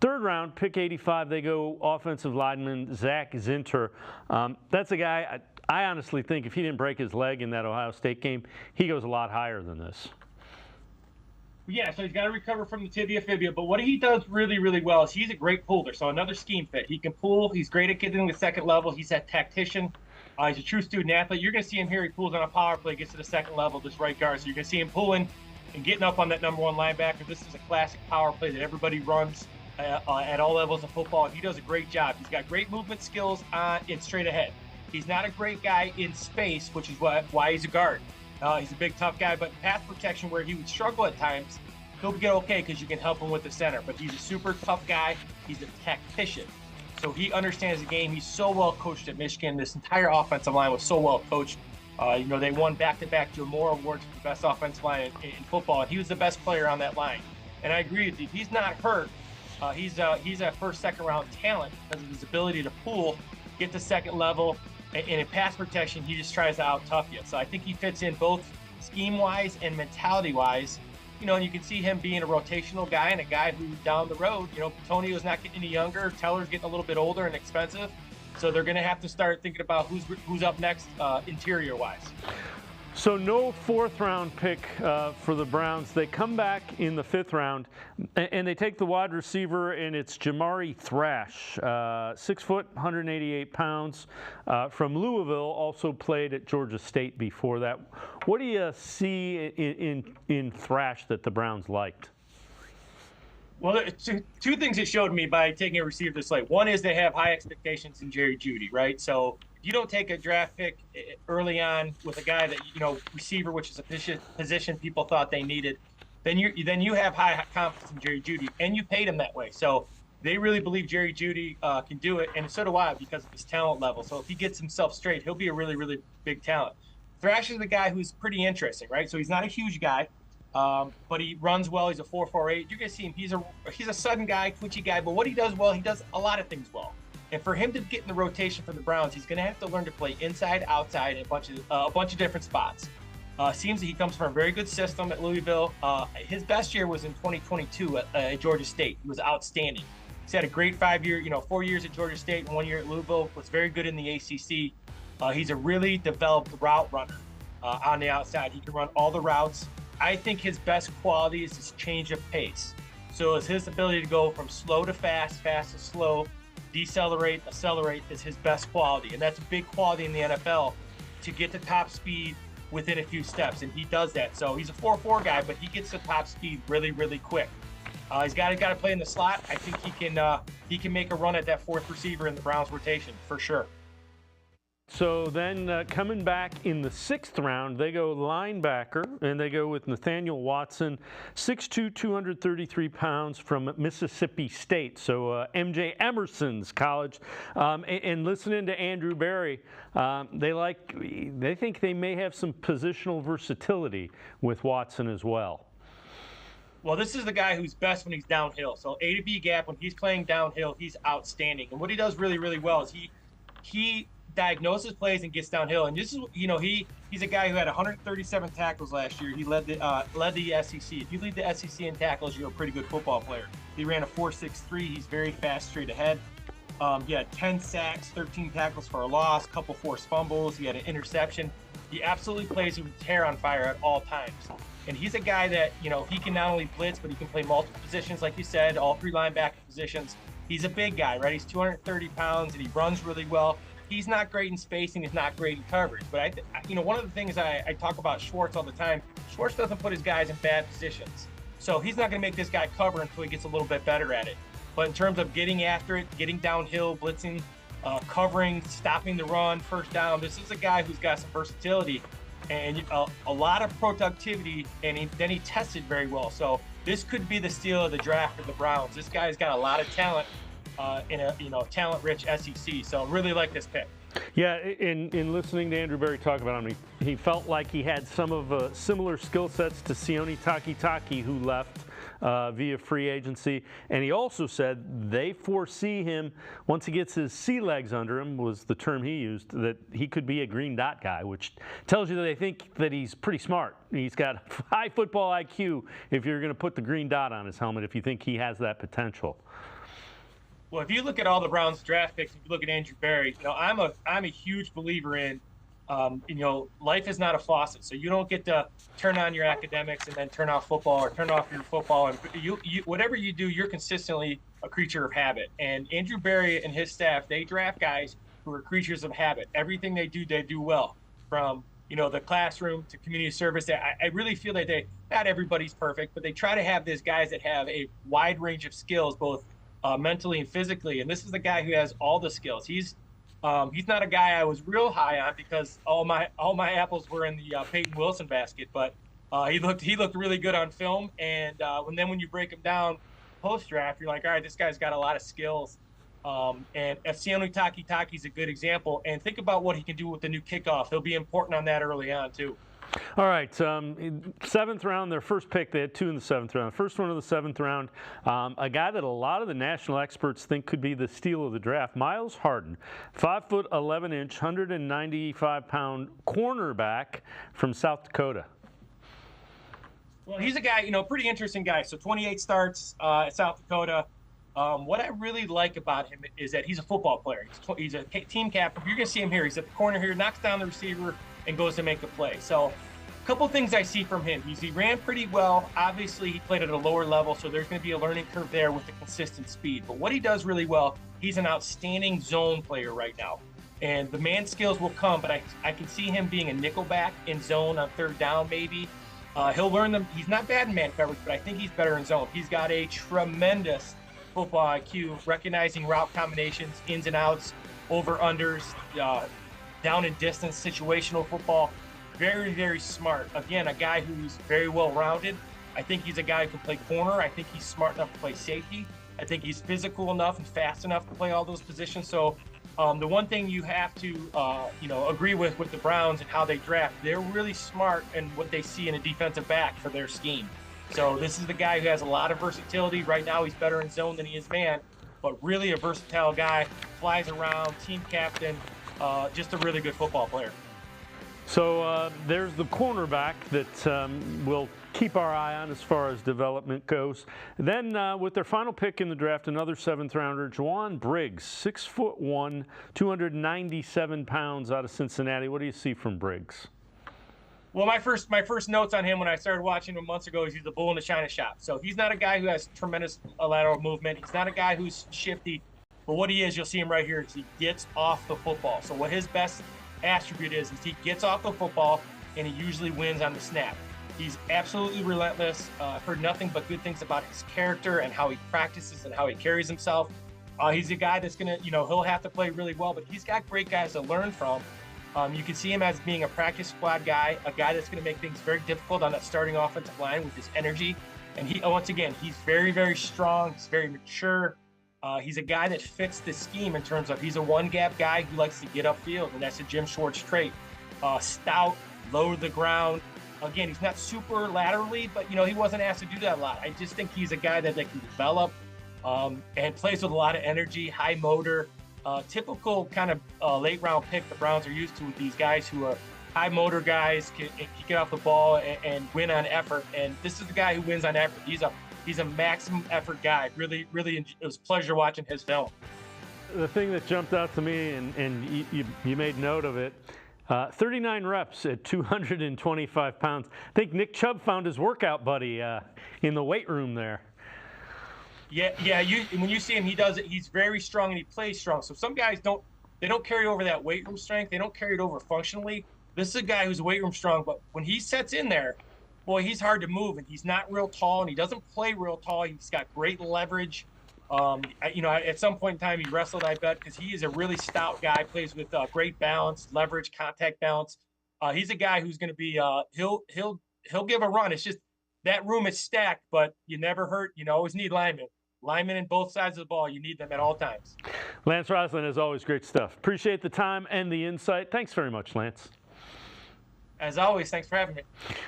Third round, pick 85. They go offensive lineman Zach Zinter. That's a guy I honestly think if he didn't break his leg in that Ohio State game, he goes a lot higher than this. Yeah, so he's got to recover from the tibia-fibia, but what he does really, really well is he's a great puller, so another scheme fit. He can pull. He's great at getting to the second level. He's that tactician. He's a true student-athlete. You're going to see him here. He pulls on a power play, gets to the second level, this right guard. So you're going to see him pulling and getting up on that number one linebacker. This is a classic power play that everybody runs at all levels of football. He does a great job. He's got great movement skills and straight ahead. He's not a great guy in space, which is why he's a guard. He's a big, tough guy, but pass protection, where he would struggle at times, he'll get okay because you can help him with the center. But he's a super tough guy. He's a tactician. So he understands the game. He's so well coached at Michigan. This entire offensive line was so well coached. They won back-to-back Joe Moore awards for the best offensive line in football, and he was the best player on that line. And I agree with you. If he's not hurt, he's a first, second-round talent because of his ability to pull, get to second level, and in pass protection, he just tries to out-tough you. So I think he fits in both scheme-wise and mentality-wise. And you can see him being a rotational guy and a guy who down the road, Tonio's not getting any younger, Teller's getting a little bit older and expensive. So they're going to have to start thinking about who's up next interior-wise. So no fourth-round pick for the Browns. They come back in the fifth round, and they take the wide receiver, and it's Jamari Thrash, 6 foot, 188 pounds, from Louisville. Also played at Georgia State before that. What do you see in Thrash that the Browns liked? Well, two things it showed me by taking a receiver this late. One is they have high expectations in Jerry Jeudy, right? So if you don't take a draft pick early on with a guy that, receiver, which is a position people thought they needed, then you have high confidence in Jerry Jeudy, and you paid him that way. So they really believe Jerry Jeudy can do it, and so do I because of his talent level. So if he gets himself straight, he'll be a really, really big talent. Thrash is the guy who's pretty interesting, right? So he's not a huge guy. But he runs well. He's a 4.48. You're gonna see him. He's a sudden guy, twitchy guy. But what he does well, he does a lot of things well. And for him to get in the rotation for the Browns, he's gonna have to learn to play inside, outside, and a bunch of different spots. Seems that he comes from a very good system at Louisville. His best year was in 2022 at Georgia State. He was outstanding. He's had a great 4 years at Georgia State and 1 year at Louisville. Was very good in the ACC. He's a really developed route runner on the outside. He can run all the routes. I think his best quality is his change of pace. So it's his ability to go from slow to fast, fast to slow, decelerate, accelerate is his best quality. And that's a big quality in the NFL, to get to top speed within a few steps. And he does that. So he's a 4.4 guy, but he gets to top speed really, really quick. He's got to play in the slot. I think he can make a run at that fourth receiver in the Browns rotation for sure. So then coming back in the sixth round, they go linebacker, and they go with Nathaniel Watson, 6'2", 233 pounds from Mississippi State. So MJ Emerson's college. And listening to Andrew Berry, they think they may have some positional versatility with Watson as well. Well, this is the guy who's best when he's downhill. So A to B gap, when he's playing downhill, he's outstanding. And what he does really, really well is he diagnoses plays and gets downhill. And this is, he's a guy who had 137 tackles last year. He led the SEC. If you lead the SEC in tackles, you're a pretty good football player. He ran a 4.63. He's very fast, straight ahead. He had 10 sacks, 13 tackles for a loss, couple forced fumbles. He had an interception. He absolutely plays with his hair on fire at all times. And he's a guy that, he can not only blitz, but he can play multiple positions, like you said, all three linebacker positions. He's a big guy, right? He's 230 pounds, and he runs really well. He's not great in spacing. He's not great in coverage. But, one of the things I talk about Schwartz all the time, Schwartz doesn't put his guys in bad positions. So he's not going to make this guy cover until he gets a little bit better at it. But in terms of getting after it, getting downhill, blitzing, covering, stopping the run, first down, this is a guy who's got some versatility and a lot of productivity, and then he tested very well. So this could be the steal of the draft for the Browns. This guy's got a lot of talent in a talent-rich SEC. So I really like this pick. Yeah, in listening to Andrew Berry talk about him, he felt like he had some of similar skill sets to Sione Takitaki, who left via free agency. And he also said they foresee him, once he gets his sea legs under him, was the term he used, that he could be a green dot guy, which tells you that they think that he's pretty smart. He's got high football IQ if you're going to put the green dot on his helmet, if you think he has that potential. Well, if you look at all the Browns draft picks, if you look at Andrew Berry, I'm a huge believer in, life is not a faucet. So you don't get to turn on your academics and then turn off football, or turn off your football. And you whatever you do, you're consistently a creature of habit. And Andrew Berry and his staff, they draft guys who are creatures of habit. Everything they do well, from the classroom to community service. I really feel that not everybody's perfect, but they try to have these guys that have a wide range of skills, both mentally and physically. And this is the guy who has all the skills. He's He's not a guy I was real high on because all my apples were in the Peyton Wilson basket, but he looked really good on film. And when you break him down post draft, you're like, all right, this guy's got a lot of skills. And Efsionu Taki's a good example. And think about what he can do with the new kickoff. He'll be important on that early on too. All right, 7th round, their first pick, they had 2 in the 7th round. First one of the 7th round, a guy that a lot of the national experts think could be the steal of the draft, Miles Harden, 5 foot 11 inch, 195-pound cornerback from South Dakota. Well, he's a guy, pretty interesting guy. So 28 starts at South Dakota. What I really like about him is that he's a football player. He's a team captain. You're going to see him here. He's at the corner here, knocks down the receiver, and goes to make a play. So a couple things I see from him. He ran pretty well. Obviously, he played at a lower level, so there's going to be a learning curve there with the consistent speed. But what he does really well, he's an outstanding zone player right now. And the man skills will come, but I can see him being a nickelback in zone on 3rd down maybe. He'll learn them. He's not bad in man coverage, but I think he's better in zone. He's got a tremendous football IQ, recognizing route combinations, ins and outs, over-unders, down and distance, situational football. Very, very smart. Again, a guy who's very well-rounded. I think he's a guy who can play corner. I think he's smart enough to play safety. I think he's physical enough and fast enough to play all those positions. So the one thing you have to, agree with the Browns and how they draft, they're really smart in what they see in a defensive back for their scheme. So this is the guy who has a lot of versatility. Right now, he's better in zone than he is man, but really a versatile guy, flies around, team captain, just a really good football player. So there's the cornerback that we'll keep our eye on as far as development goes. Then with their final pick in the draft, another 7th rounder, Juwan Briggs, 6'1", 297 pounds out of Cincinnati. What do you see from Briggs? Well, my first notes on him when I started watching him months ago is he's the bull in the china shop. So he's not a guy who has tremendous lateral movement. He's not a guy who's shifty. But what he is, you'll see him right here, is he gets off the football. So what his best attribute is he gets off the football, and he usually wins on the snap. He's absolutely relentless. I've heard nothing but good things about his character and how he practices and how he carries himself. He's a guy that's going to, he'll have to play really well, but he's got great guys to learn from. You can see him as being a practice squad guy, a guy that's going to make things very difficult on that starting offensive line with his energy. And once again, he's very, very strong. He's very mature. He's a guy that fits the scheme in terms of he's a one-gap guy who likes to get upfield, and that's a Jim Schwartz trait. Stout, low to the ground. Again, he's not super laterally, but, he wasn't asked to do that a lot. I just think he's a guy that they can develop and plays with a lot of energy, high motor. Typical kind of late-round pick the Browns are used to with these guys who are high motor guys, can get off the ball and win on effort. And this is the guy who wins on effort. He's a maximum effort guy. Really, it was a pleasure watching his film. The thing that jumped out to me, and you made note of it, 39 reps at 225 pounds. I think Nick Chubb found his workout buddy in the weight room there. Yeah. When you see him, he does it. He's very strong and he plays strong. So some guys don't carry over that weight room strength. They don't carry it over functionally. This is a guy who's weight room strong, but when he sets in there, boy, he's hard to move, and he's not real tall, and he doesn't play real tall. He's got great leverage. At some point in time, he wrestled, I bet, because he is a really stout guy, plays with great balance, leverage, contact balance. He's a guy who's going to be he'll give a run. It's just that room is stacked, but you never hurt. You always need linemen. Linemen in both sides of the ball, you need them at all times. Lance Reisland, as always, great stuff. Appreciate the time and the insight. Thanks very much, Lance. As always, thanks for having me.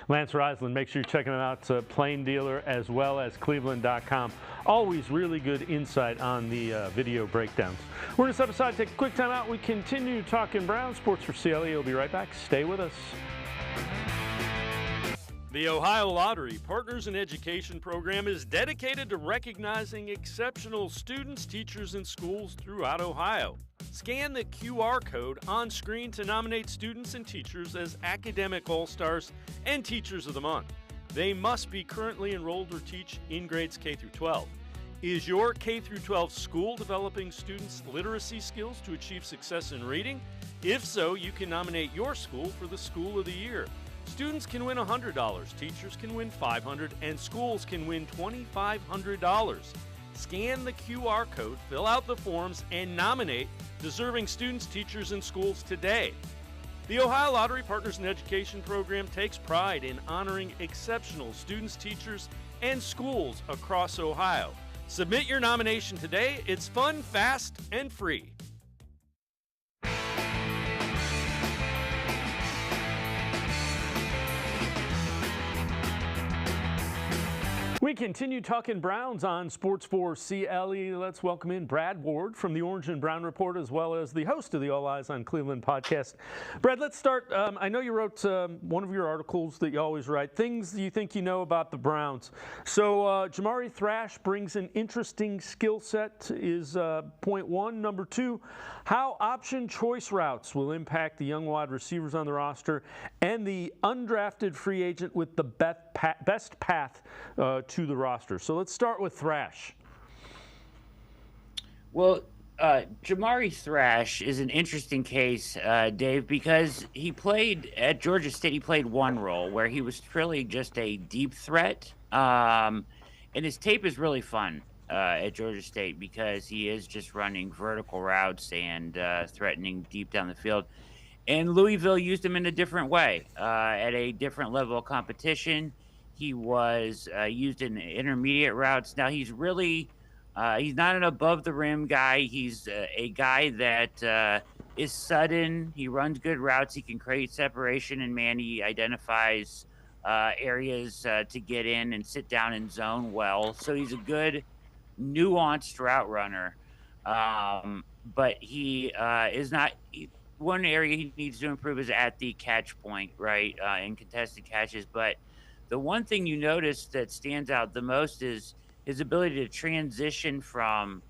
Lance Reisland, make sure you're checking him out. Plain Dealer as well as cleveland.com. Always really good insight on the video breakdowns. We're going to step aside, take a quick time out. We continue talking Browns. Sports for CLE. We'll be right back. Stay with us. The Ohio Lottery Partners in Education program is dedicated to recognizing exceptional students, teachers, and schools throughout Ohio. Scan the QR code on screen to nominate students and teachers as Academic All-Stars and Teachers of the Month. They must be currently enrolled or teach in grades K through 12. Is your K through 12 school developing students' literacy skills to achieve success in reading? If so, you can nominate your school for the School of the Year. Students can win $100, teachers can win $500, and schools can win $2,500. Scan the QR code, fill out the forms, and nominate deserving students, teachers, and schools today. The Ohio Lottery Partners in Education program takes pride in honoring exceptional students, teachers, and schools across Ohio. Submit your nomination today. It's fun, fast, and free. We continue talking Browns on Sports4CLE. Let's welcome in Brad Ward from the Orange and Brown Report, as well as the host of the All Eyes on Cleveland podcast. Brad, let's start. I know you wrote one of your articles that you always write, things you think you know about the Browns. So Jamari Thrash brings an interesting skill set is point one. Number two, how option choice routes will impact the young wide receivers on the roster, and the undrafted free agent with the best path to the roster. So let's start with Thrash. Well, Jamari Thrash is an interesting case, Dave, because he played at Georgia State. He played one role where he was really just a deep threat. And his tape is really fun at Georgia State because he is just running vertical routes and threatening deep down the field. And Louisville used him in a different way, at a different level of competition. He was used in intermediate routes. Now he's really, he's not an above the rim guy. He's a guy that is sudden. He runs good routes. He can create separation, and man, he identifies areas to get in and sit down in zone well. So he's a good, nuanced route runner. But he is not. One area he needs to improve is at the catch point, right, in contested catches. But the one thing you notice that stands out the most is his ability to transition from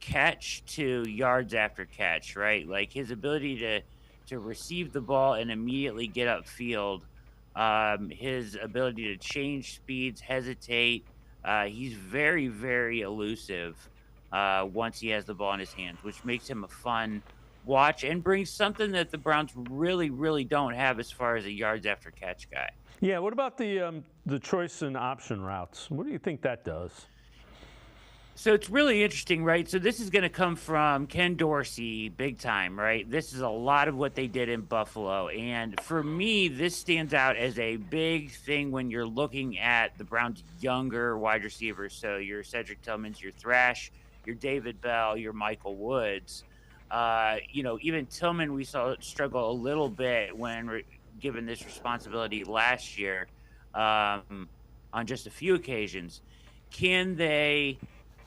catch to yards after catch, right? Like his ability to receive the ball and immediately get upfield, his ability to change speeds, hesitate. He's very, very elusive once he has the ball in his hands, which makes him a fun watch and brings something that the Browns really, really don't have as far as a yards after catch guy. Yeah, what about the choice and option routes? What do you think that does? So it's really interesting, right? So this is going to come from Ken Dorsey, big time, right? This is a lot of what they did in Buffalo. And for me, this stands out as a big thing when you're looking at the Browns' younger wide receivers. So your Cedric Tillmans, your Thrash, your David Bell, your Michael Woods. Even Tillman, we saw struggle a little bit when given this responsibility last year on just a few occasions. Can they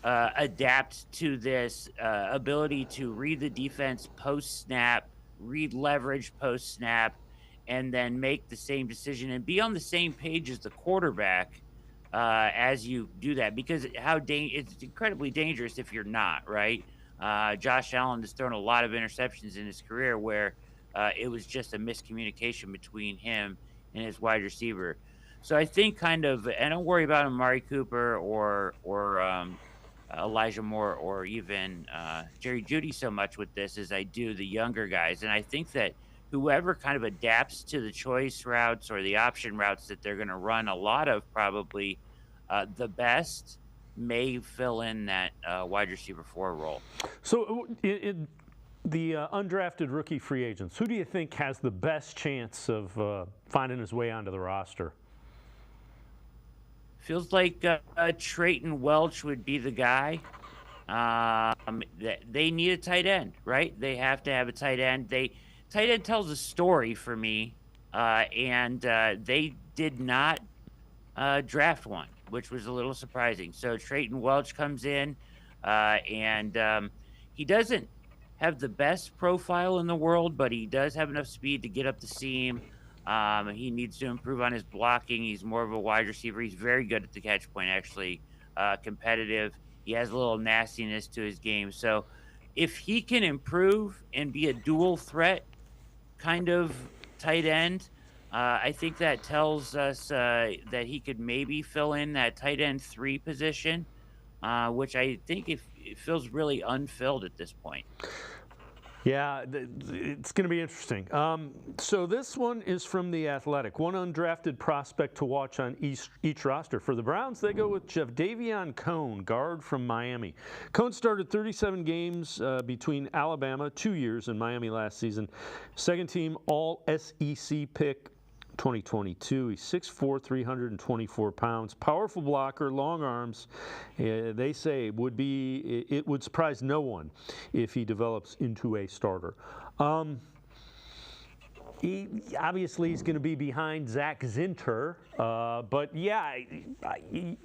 adapt to this ability to read the defense post-snap, read leverage post-snap, and then make the same decision and be on the same page as the quarterback as you do that? Because it's incredibly dangerous if you're not, right? Josh Allen has thrown a lot of interceptions in his career where it was just a miscommunication between him and his wide receiver. So I think and don't worry about Amari Cooper or Elijah Moore or even Jerry Jeudy so much with this as I do the younger guys. And I think that whoever kind of adapts to the choice routes or the option routes that they're going to run a lot of, probably the best may fill in that wide receiver 4 role. So the undrafted rookie free agents, who do you think has the best chance of finding his way onto the roster? Feels like Trayton Welch would be the guy. They need a tight end, right? They have to have a tight end. Tight end tells a story for me, and they did not draft one, which was a little surprising. So Trayton Welch comes in, and he doesn't have the best profile in the world, but he does have enough speed to get up the seam. He needs to improve on his blocking. He's more of a wide receiver. He's very good at the catch point, actually, competitive. He has a little nastiness to his game. So if he can improve and be a dual threat kind of tight end, I think that tells us that he could maybe fill in that tight end 3 position, which I think it feels really unfilled at this point. Yeah, it's going to be interesting. So this one is from The Athletic. One undrafted prospect to watch on each roster. For the Browns, they go with Davion Cone, guard from Miami. Cone started 37 games between Alabama, 2 years, in Miami last season. Second team All-SEC pick 2022. He's 6'4", 324 pounds. Powerful blocker, long arms. They say it would surprise no one if he develops into a starter. He's going to be behind Zach Zinter, but yeah,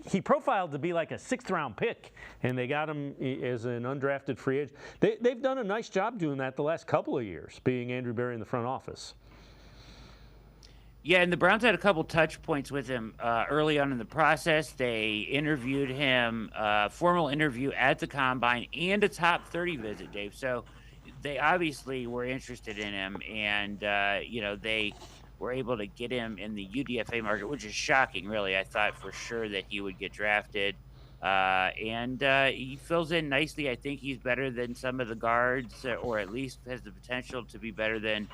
he profiled to be like a 6th-round pick, and they got him as an undrafted free agent. They've done a nice job doing that the last couple of years, being Andrew Berry in the front office. Yeah, and the Browns had a couple touch points with him early on in the process. They interviewed him, formal interview at the Combine, and a top 30 visit, Dave. So they obviously were interested in him, and, they were able to get him in the UDFA market, which is shocking, really. I thought for sure that he would get drafted, and he fills in nicely. I think he's better than some of the guards, or at least has the potential to be better than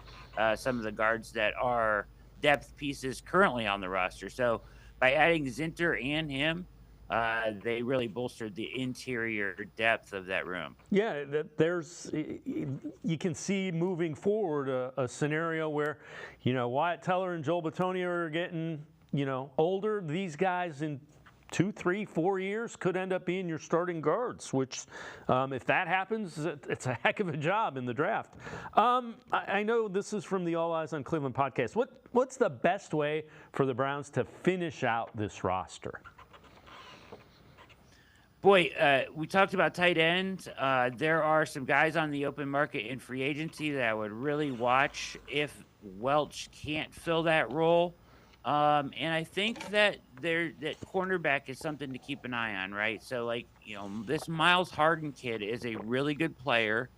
some of the guards that are depth pieces currently on the roster. So by adding Zinter and him, they really bolstered the interior depth of that room. Yeah, you can see moving forward a scenario where, Wyatt Teller and Joel Bitonio are getting, older. These guys in 2, 3, 4 years could end up being your starting guards, which if that happens, it's a heck of a job in the draft. I know this is from the All Eyes on Cleveland podcast. What's the best way for the Browns to finish out this roster? Boy, we talked about tight ends. There are some guys on the open market in free agency that I would really watch if Welch can't fill that role. And I think that cornerback is something to keep an eye on, right? So, this Miles Harden kid is a really good player.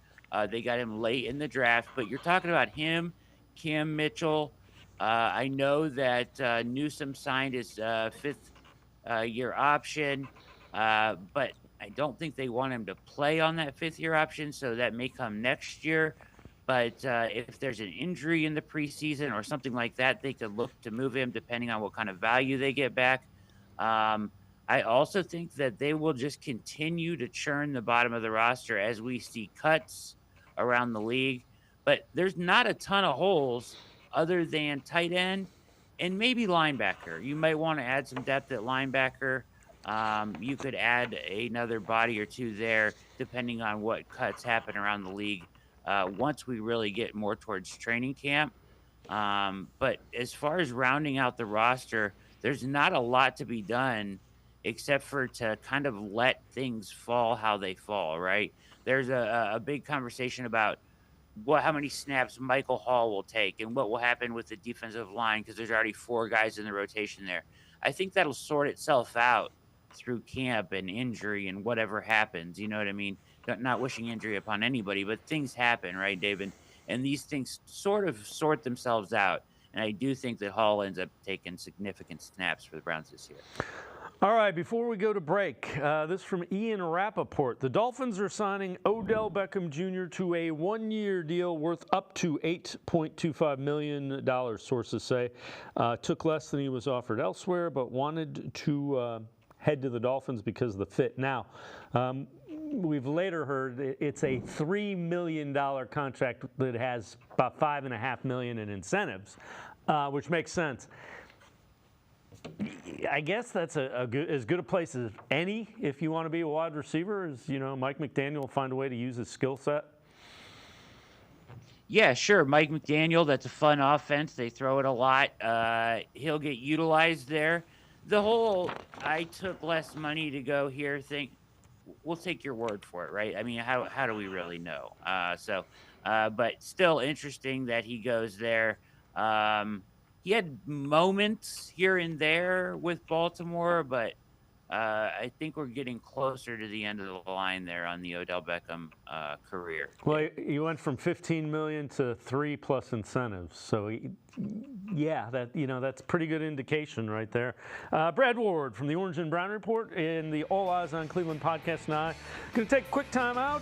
They got him late in the draft, but you're talking about him, Kim Mitchell. I know that Newsome signed his 5th-year option, but I don't think they want him to play on that 5th-year option, so that may come next year. But if there's an injury in the preseason or something like that, they could look to move him depending on what kind of value they get back. I also think that they will just continue to churn the bottom of the roster as we see cuts around the league. But there's not a ton of holes other than tight end and maybe linebacker. You might want to add some depth at linebacker. You could add another body or two there depending on what cuts happen around the league once we really get more towards training camp. But as far as rounding out the roster, there's not a lot to be done except for to kind of let things fall how they fall, right? There's a big conversation about how many snaps Michael Hall will take and what will happen with the defensive line because there's already 4 guys in the rotation there. I think that'll sort itself out through camp and injury and whatever happens. You know what I mean? Not wishing injury upon anybody, but things happen, right, David? And these things sort of sort themselves out. And I do think that Hall ends up taking significant snaps for the Browns this year. All right, before we go to break, this from Ian Rappaport. The Dolphins are signing Odell Beckham Jr. to a 1-year deal worth up to $8.25 million, sources say. Took less than he was offered elsewhere, but wanted to head to the Dolphins because of the fit. Now, we've later heard it's a $3 million contract that has about $5.5 million in incentives, which makes sense. I guess that's as good a place as any if you want to be a wide receiver. As Mike McDaniel will find a way to use his skill set. Yeah, sure. Mike McDaniel, that's a fun offense. They throw it a lot. He'll get utilized there. The whole I took less money to go here thing, we'll take your word for it, right? I mean, how do we really know? But still interesting that he goes there. He had moments here and there with Baltimore, but I think we're getting closer to the end of the line there on the Odell Beckham career. Well, you went from 15 million to 3 plus incentives. So, yeah, that's pretty good indication right there. Brad Ward from the Orange and Brown Report in the All Eyes on Cleveland podcast now. Going to take a quick time out.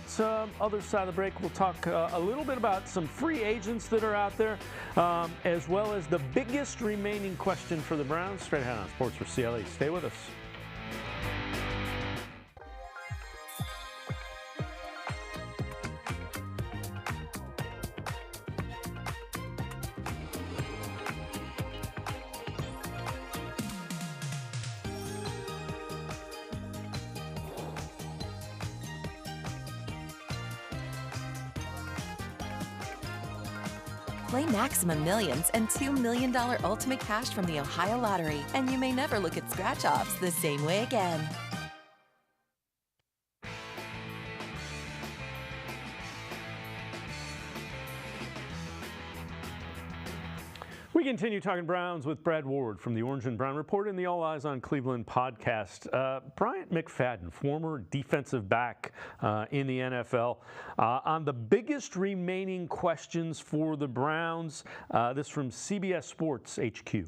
Other side of the break, we'll talk a little bit about some free agents that are out there, as well as the biggest remaining question for the Browns. Straight ahead on Sports4CLE. Stay with us. Play Maximum Millions and $2 million Ultimate Cash from the Ohio Lottery, and you may never look at scratch-offs the same way again. We continue talking Browns with Brad Ward from the Orange and Brown Report and the All Eyes on Cleveland podcast. Bryant McFadden, former defensive back in the NFL, on the biggest remaining questions for the Browns. This from CBS Sports HQ.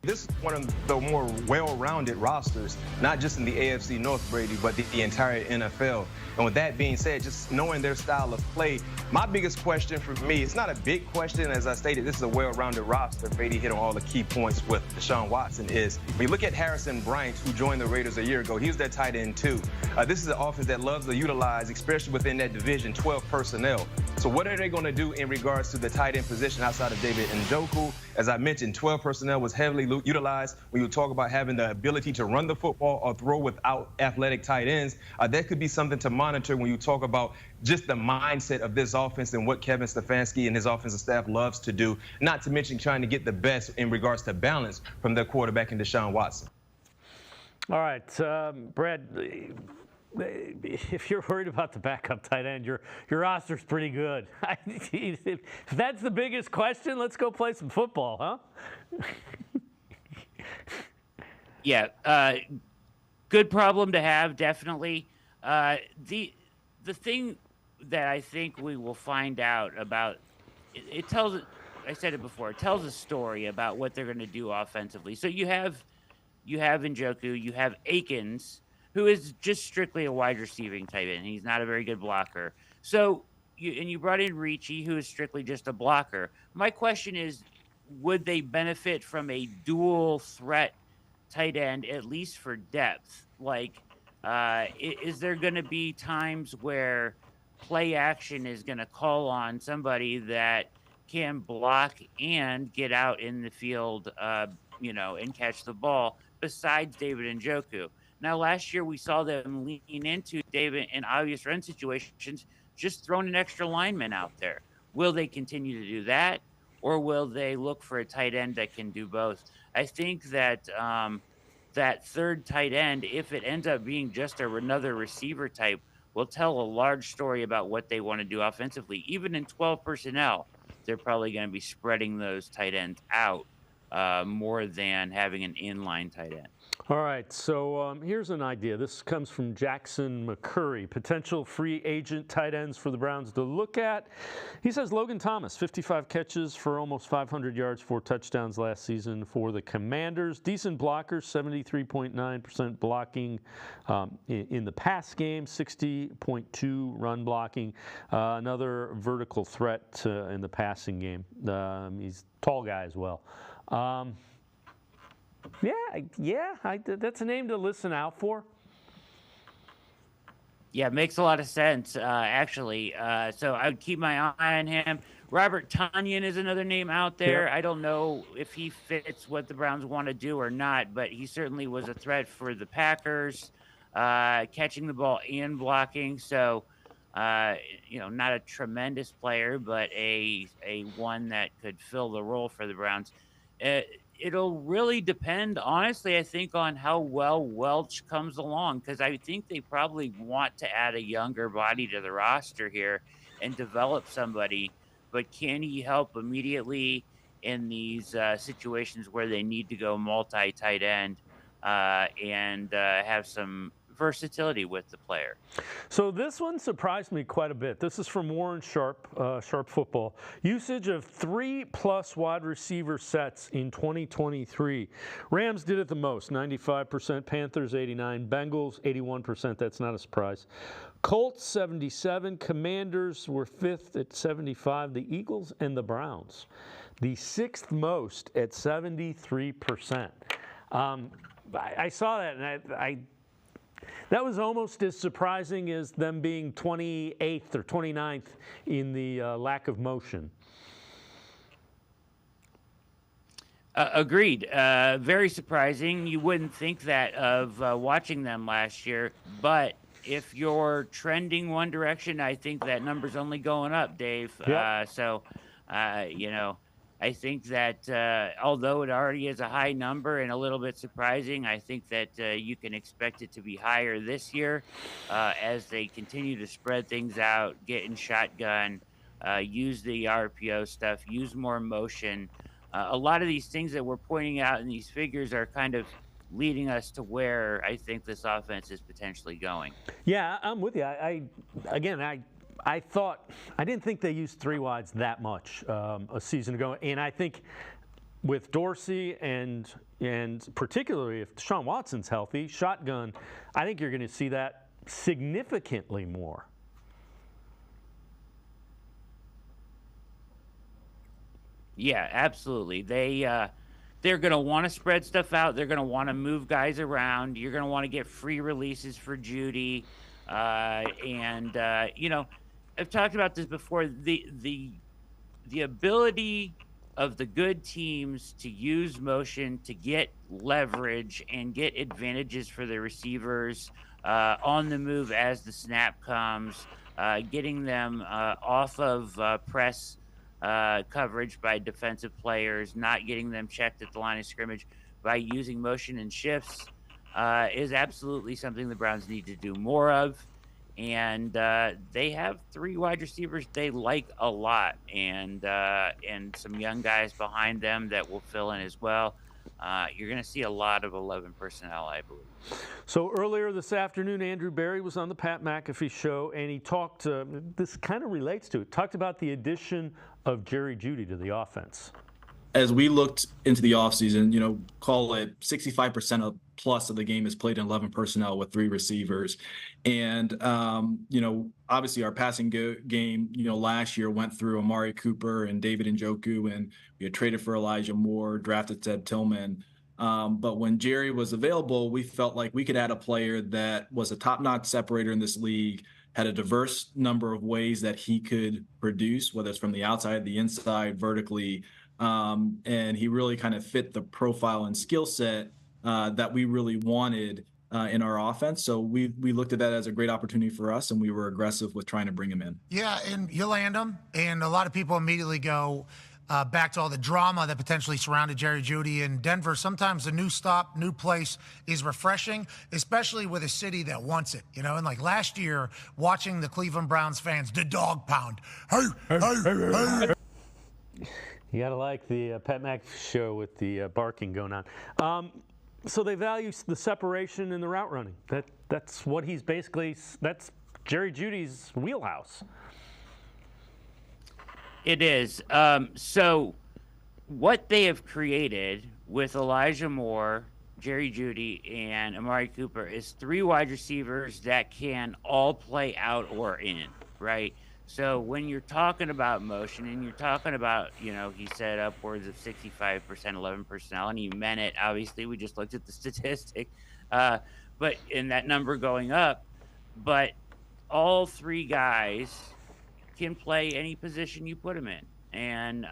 This is one of the more well-rounded rosters, not just in the AFC North, Brady, but the entire NFL. And with that being said, just knowing their style of play, my biggest question for me, it's not a big question. As I stated, this is a well-rounded roster. Brady hit on all the key points with Deshaun Watson is, when you look at Harrison Bryant, who joined the Raiders a year ago, he was their tight end too. This is an offense that loves to utilize, especially within that division, 12 personnel. So what are they going to do in regards to the tight end position outside of David Njoku? As I mentioned, 12 personnel was heavily utilized. When you talk about having the ability to run the football or throw without athletic tight ends, that could be something to monitor when you talk about just the mindset of this offense and what Kevin Stefanski and his offensive staff loves to do, not to mention trying to get the best in regards to balance from their quarterback in Deshaun Watson. All right, Brad, if you're worried about the backup tight end, your roster's pretty good. If that's the biggest question, let's go play some football, huh? Yeah, good problem to have, definitely. The thing that I think we will find out about, it tells, I said it before, it tells a story about what they're going to do offensively. So you have Njoku, you have Akins, who is just strictly a wide receiving type end. He's not a very good blocker. So you brought in Ricci, who is strictly just a blocker. My question is, would they benefit from a dual threat tight end, at least for depth? Like, is there going to be times where play action is going to call on somebody that can block and get out in the field, and catch the ball besides David Njoku? Now, last year we saw them lean into David in obvious run situations, just throwing an extra lineman out there. Will they continue to do that, or will they look for a tight end that can do both? I think that that third tight end, if it ends up being just another receiver type, will tell a large story about what they want to do offensively. Even in 12 personnel, they're probably going to be spreading those tight ends out more than having an inline tight end. All right, so here's an idea. This comes from Jackson McCurry, potential free agent tight ends for the Browns to look at. He says Logan Thomas, 55 catches for almost 500 yards, 4 touchdowns last season for the Commanders. Decent blocker, 73.9% blocking in the pass game, 60.2 run blocking. Another vertical threat in the passing game. He's a tall guy as well. That's a name to listen out for. Yeah, makes a lot of sense, actually. So I would keep my eye on him. Robert Tonyan is another name out there. Yep. I don't know if he fits what the Browns want to do or not, but he certainly was a threat for the Packers, catching the ball and blocking. So, not a tremendous player, but a one that could fill the role for the Browns. It'll really depend, honestly, I think, on how well Welch comes along, because I think they probably want to add a younger body to the roster here and develop somebody. But can he help immediately in these situations where they need to go multi-tight end? and have some versatility with the player. So this one surprised me quite a bit. This is from Warren Sharp, Sharp Football. Usage of 3+ wide receiver sets in 2023. Rams did it the most, 95%. Panthers 89%. Bengals 81%. That's not a surprise. Colts 77%. Commanders were 5th at 75%. The Eagles and the Browns, the 6th most at 73%. I saw that, and that was almost as surprising as them being 28th or 29th in the lack of motion. Agreed. Very surprising. You wouldn't think that of watching them last year, but if you're trending one direction, I think that number's only going up, Dave. Yep. I think that although it already is a high number and a little bit surprising, I think that you can expect it to be higher this year as they continue to spread things out, get in shotgun, use the RPO stuff, use more motion. A lot of these things that we're pointing out in these figures are kind of leading us to where I think this offense is potentially going. Yeah, I'm with you. I thought, I didn't think they used 3 wides that much a season ago, and I think with Dorsey and particularly if Deshaun Watson's healthy, shotgun, I think you're going to see that significantly more. Yeah, absolutely. They're going to want to spread stuff out. They're going to want to move guys around. You're going to want to get free releases for Judy, I've talked about this before. The ability of the good teams to use motion to get leverage and get advantages for the receivers on the move as the snap comes, getting them off of press coverage by defensive players, not getting them checked at the line of scrimmage by using motion and shifts is absolutely something the Browns need to do more of. And they have 3 wide receivers they like a lot, and some young guys behind them that will fill in as well. You're going to see a lot of 11 personnel, I believe. So earlier this afternoon, Andrew Berry was on the Pat McAfee show, and he talked, this kind of relates to it, talked about the addition of Jerry Jeudy to the offense. As we looked into the offseason, call it 65% plus of the game is played in 11 personnel with 3 receivers. And, obviously our passing game, last year went through Amari Cooper and David Njoku, and we had traded for Elijah Moore, drafted Ted Tillman. But when Jerry was available, we felt like we could add a player that was a top-notch separator in this league, had a diverse number of ways that he could produce, whether it's from the outside, the inside, vertically. And he really kind of fit the profile and skill set that we really wanted in our offense. So we looked at that as a great opportunity for us, and we were aggressive with trying to bring him in. Yeah, and you land him, and a lot of people immediately go back to all the drama that potentially surrounded Jerry Jeudy in Denver. Sometimes a new stop, new place is refreshing, especially with a city that wants it. And like last year, watching the Cleveland Browns fans, the dog pound. Hey, hey, hey. You got to like the Pat McAfee show with the barking going on. So they value the separation in the route running. That's what he's basically, that's Jerry Judy's wheelhouse. It is. So what they have created with Elijah Moore, Jerry Jeudy, and Amari Cooper is 3 wide receivers that can all play out or in, right? So when you're talking about motion and you're talking about, he said upwards of 65%, 11 personnel, and he meant it. Obviously, we just looked at the statistic, but in that number going up, but all 3 guys can play any position you put them in, and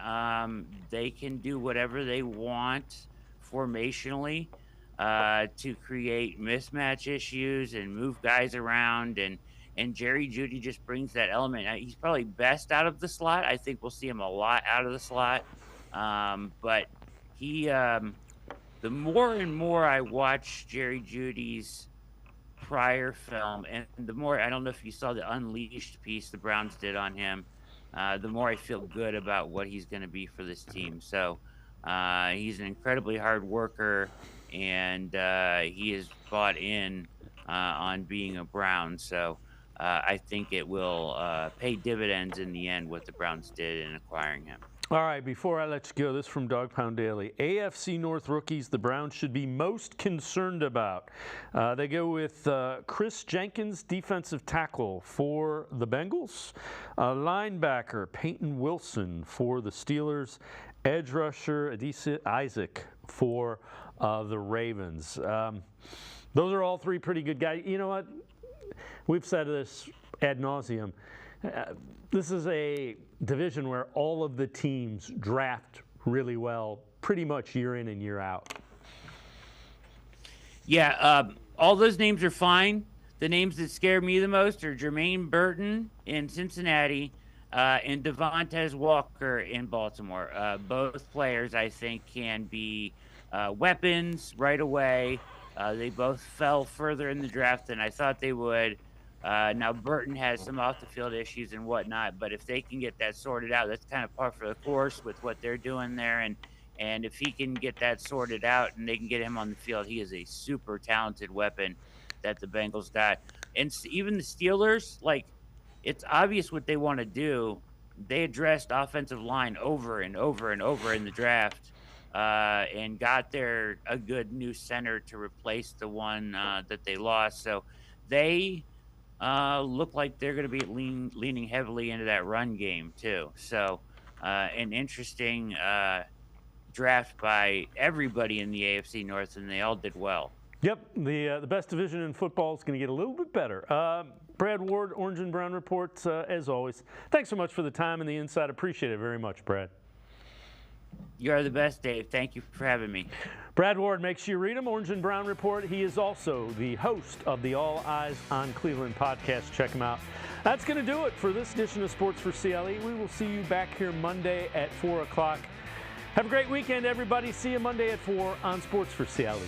they can do whatever they want formationally to create mismatch issues and move guys around, and Jerry Jeudy just brings that element. He's probably best out of the slot. I think we'll see him a lot out of the slot, but he the more and more I watch Jerry Judy's prior film, and the more, I don't know if you saw the Unleashed piece the Browns did on him, the more I feel good about what he's going to be for this team. So he's an incredibly hard worker. and he is bought in on being a Brown. So I think it will pay dividends in the end what the Browns did in acquiring him. All right, before I let you go, this from Dog Pound Daily. AFC North rookies the Browns should be most concerned about. They go with Chris Jenkins, defensive tackle for the Bengals, linebacker Peyton Wilson for the Steelers, edge rusher Adisa Isaac for the Ravens. Those are all three pretty good guys. You know what? We've said this ad nauseum. This is a division where all of the teams draft really well pretty much year in and year out. Yeah, all those names are fine. The names that scare me the most are Jermaine Burton in Cincinnati and Devontae Walker in Baltimore. Both players, I think, can be weapons right away. They both fell further in the draft than I thought they would. Now, Burton has some off-the-field issues and whatnot, but if they can get that sorted out, that's kind of par for the course with what they're doing there. And if he can get that sorted out and they can get him on the field, he is a super talented weapon that the Bengals got. And even the Steelers, like, it's obvious what they want to do. They addressed offensive line over and over and over in the draft and got there a good new center to replace the one that they lost. So they look like they're going to be leaning heavily into that run game too. So an interesting draft by everybody in the AFC North, and they all did well. Yep, the best division in football is going to get a little bit better. Brad Ward, Orange and Brown Reports, as always. Thanks so much for the time and the insight. Appreciate it very much, Brad. You are the best, Dave. Thank you for having me. Brad Ward, make sure you read him, Orange and Brown Report. He is also the host of the All Eyes on Cleveland podcast. Check him out. That's going to do it for this edition of Sports for CLE. We will see you back here Monday at 4 o'clock. Have a great weekend, everybody. See you Monday at 4 on Sports for CLE.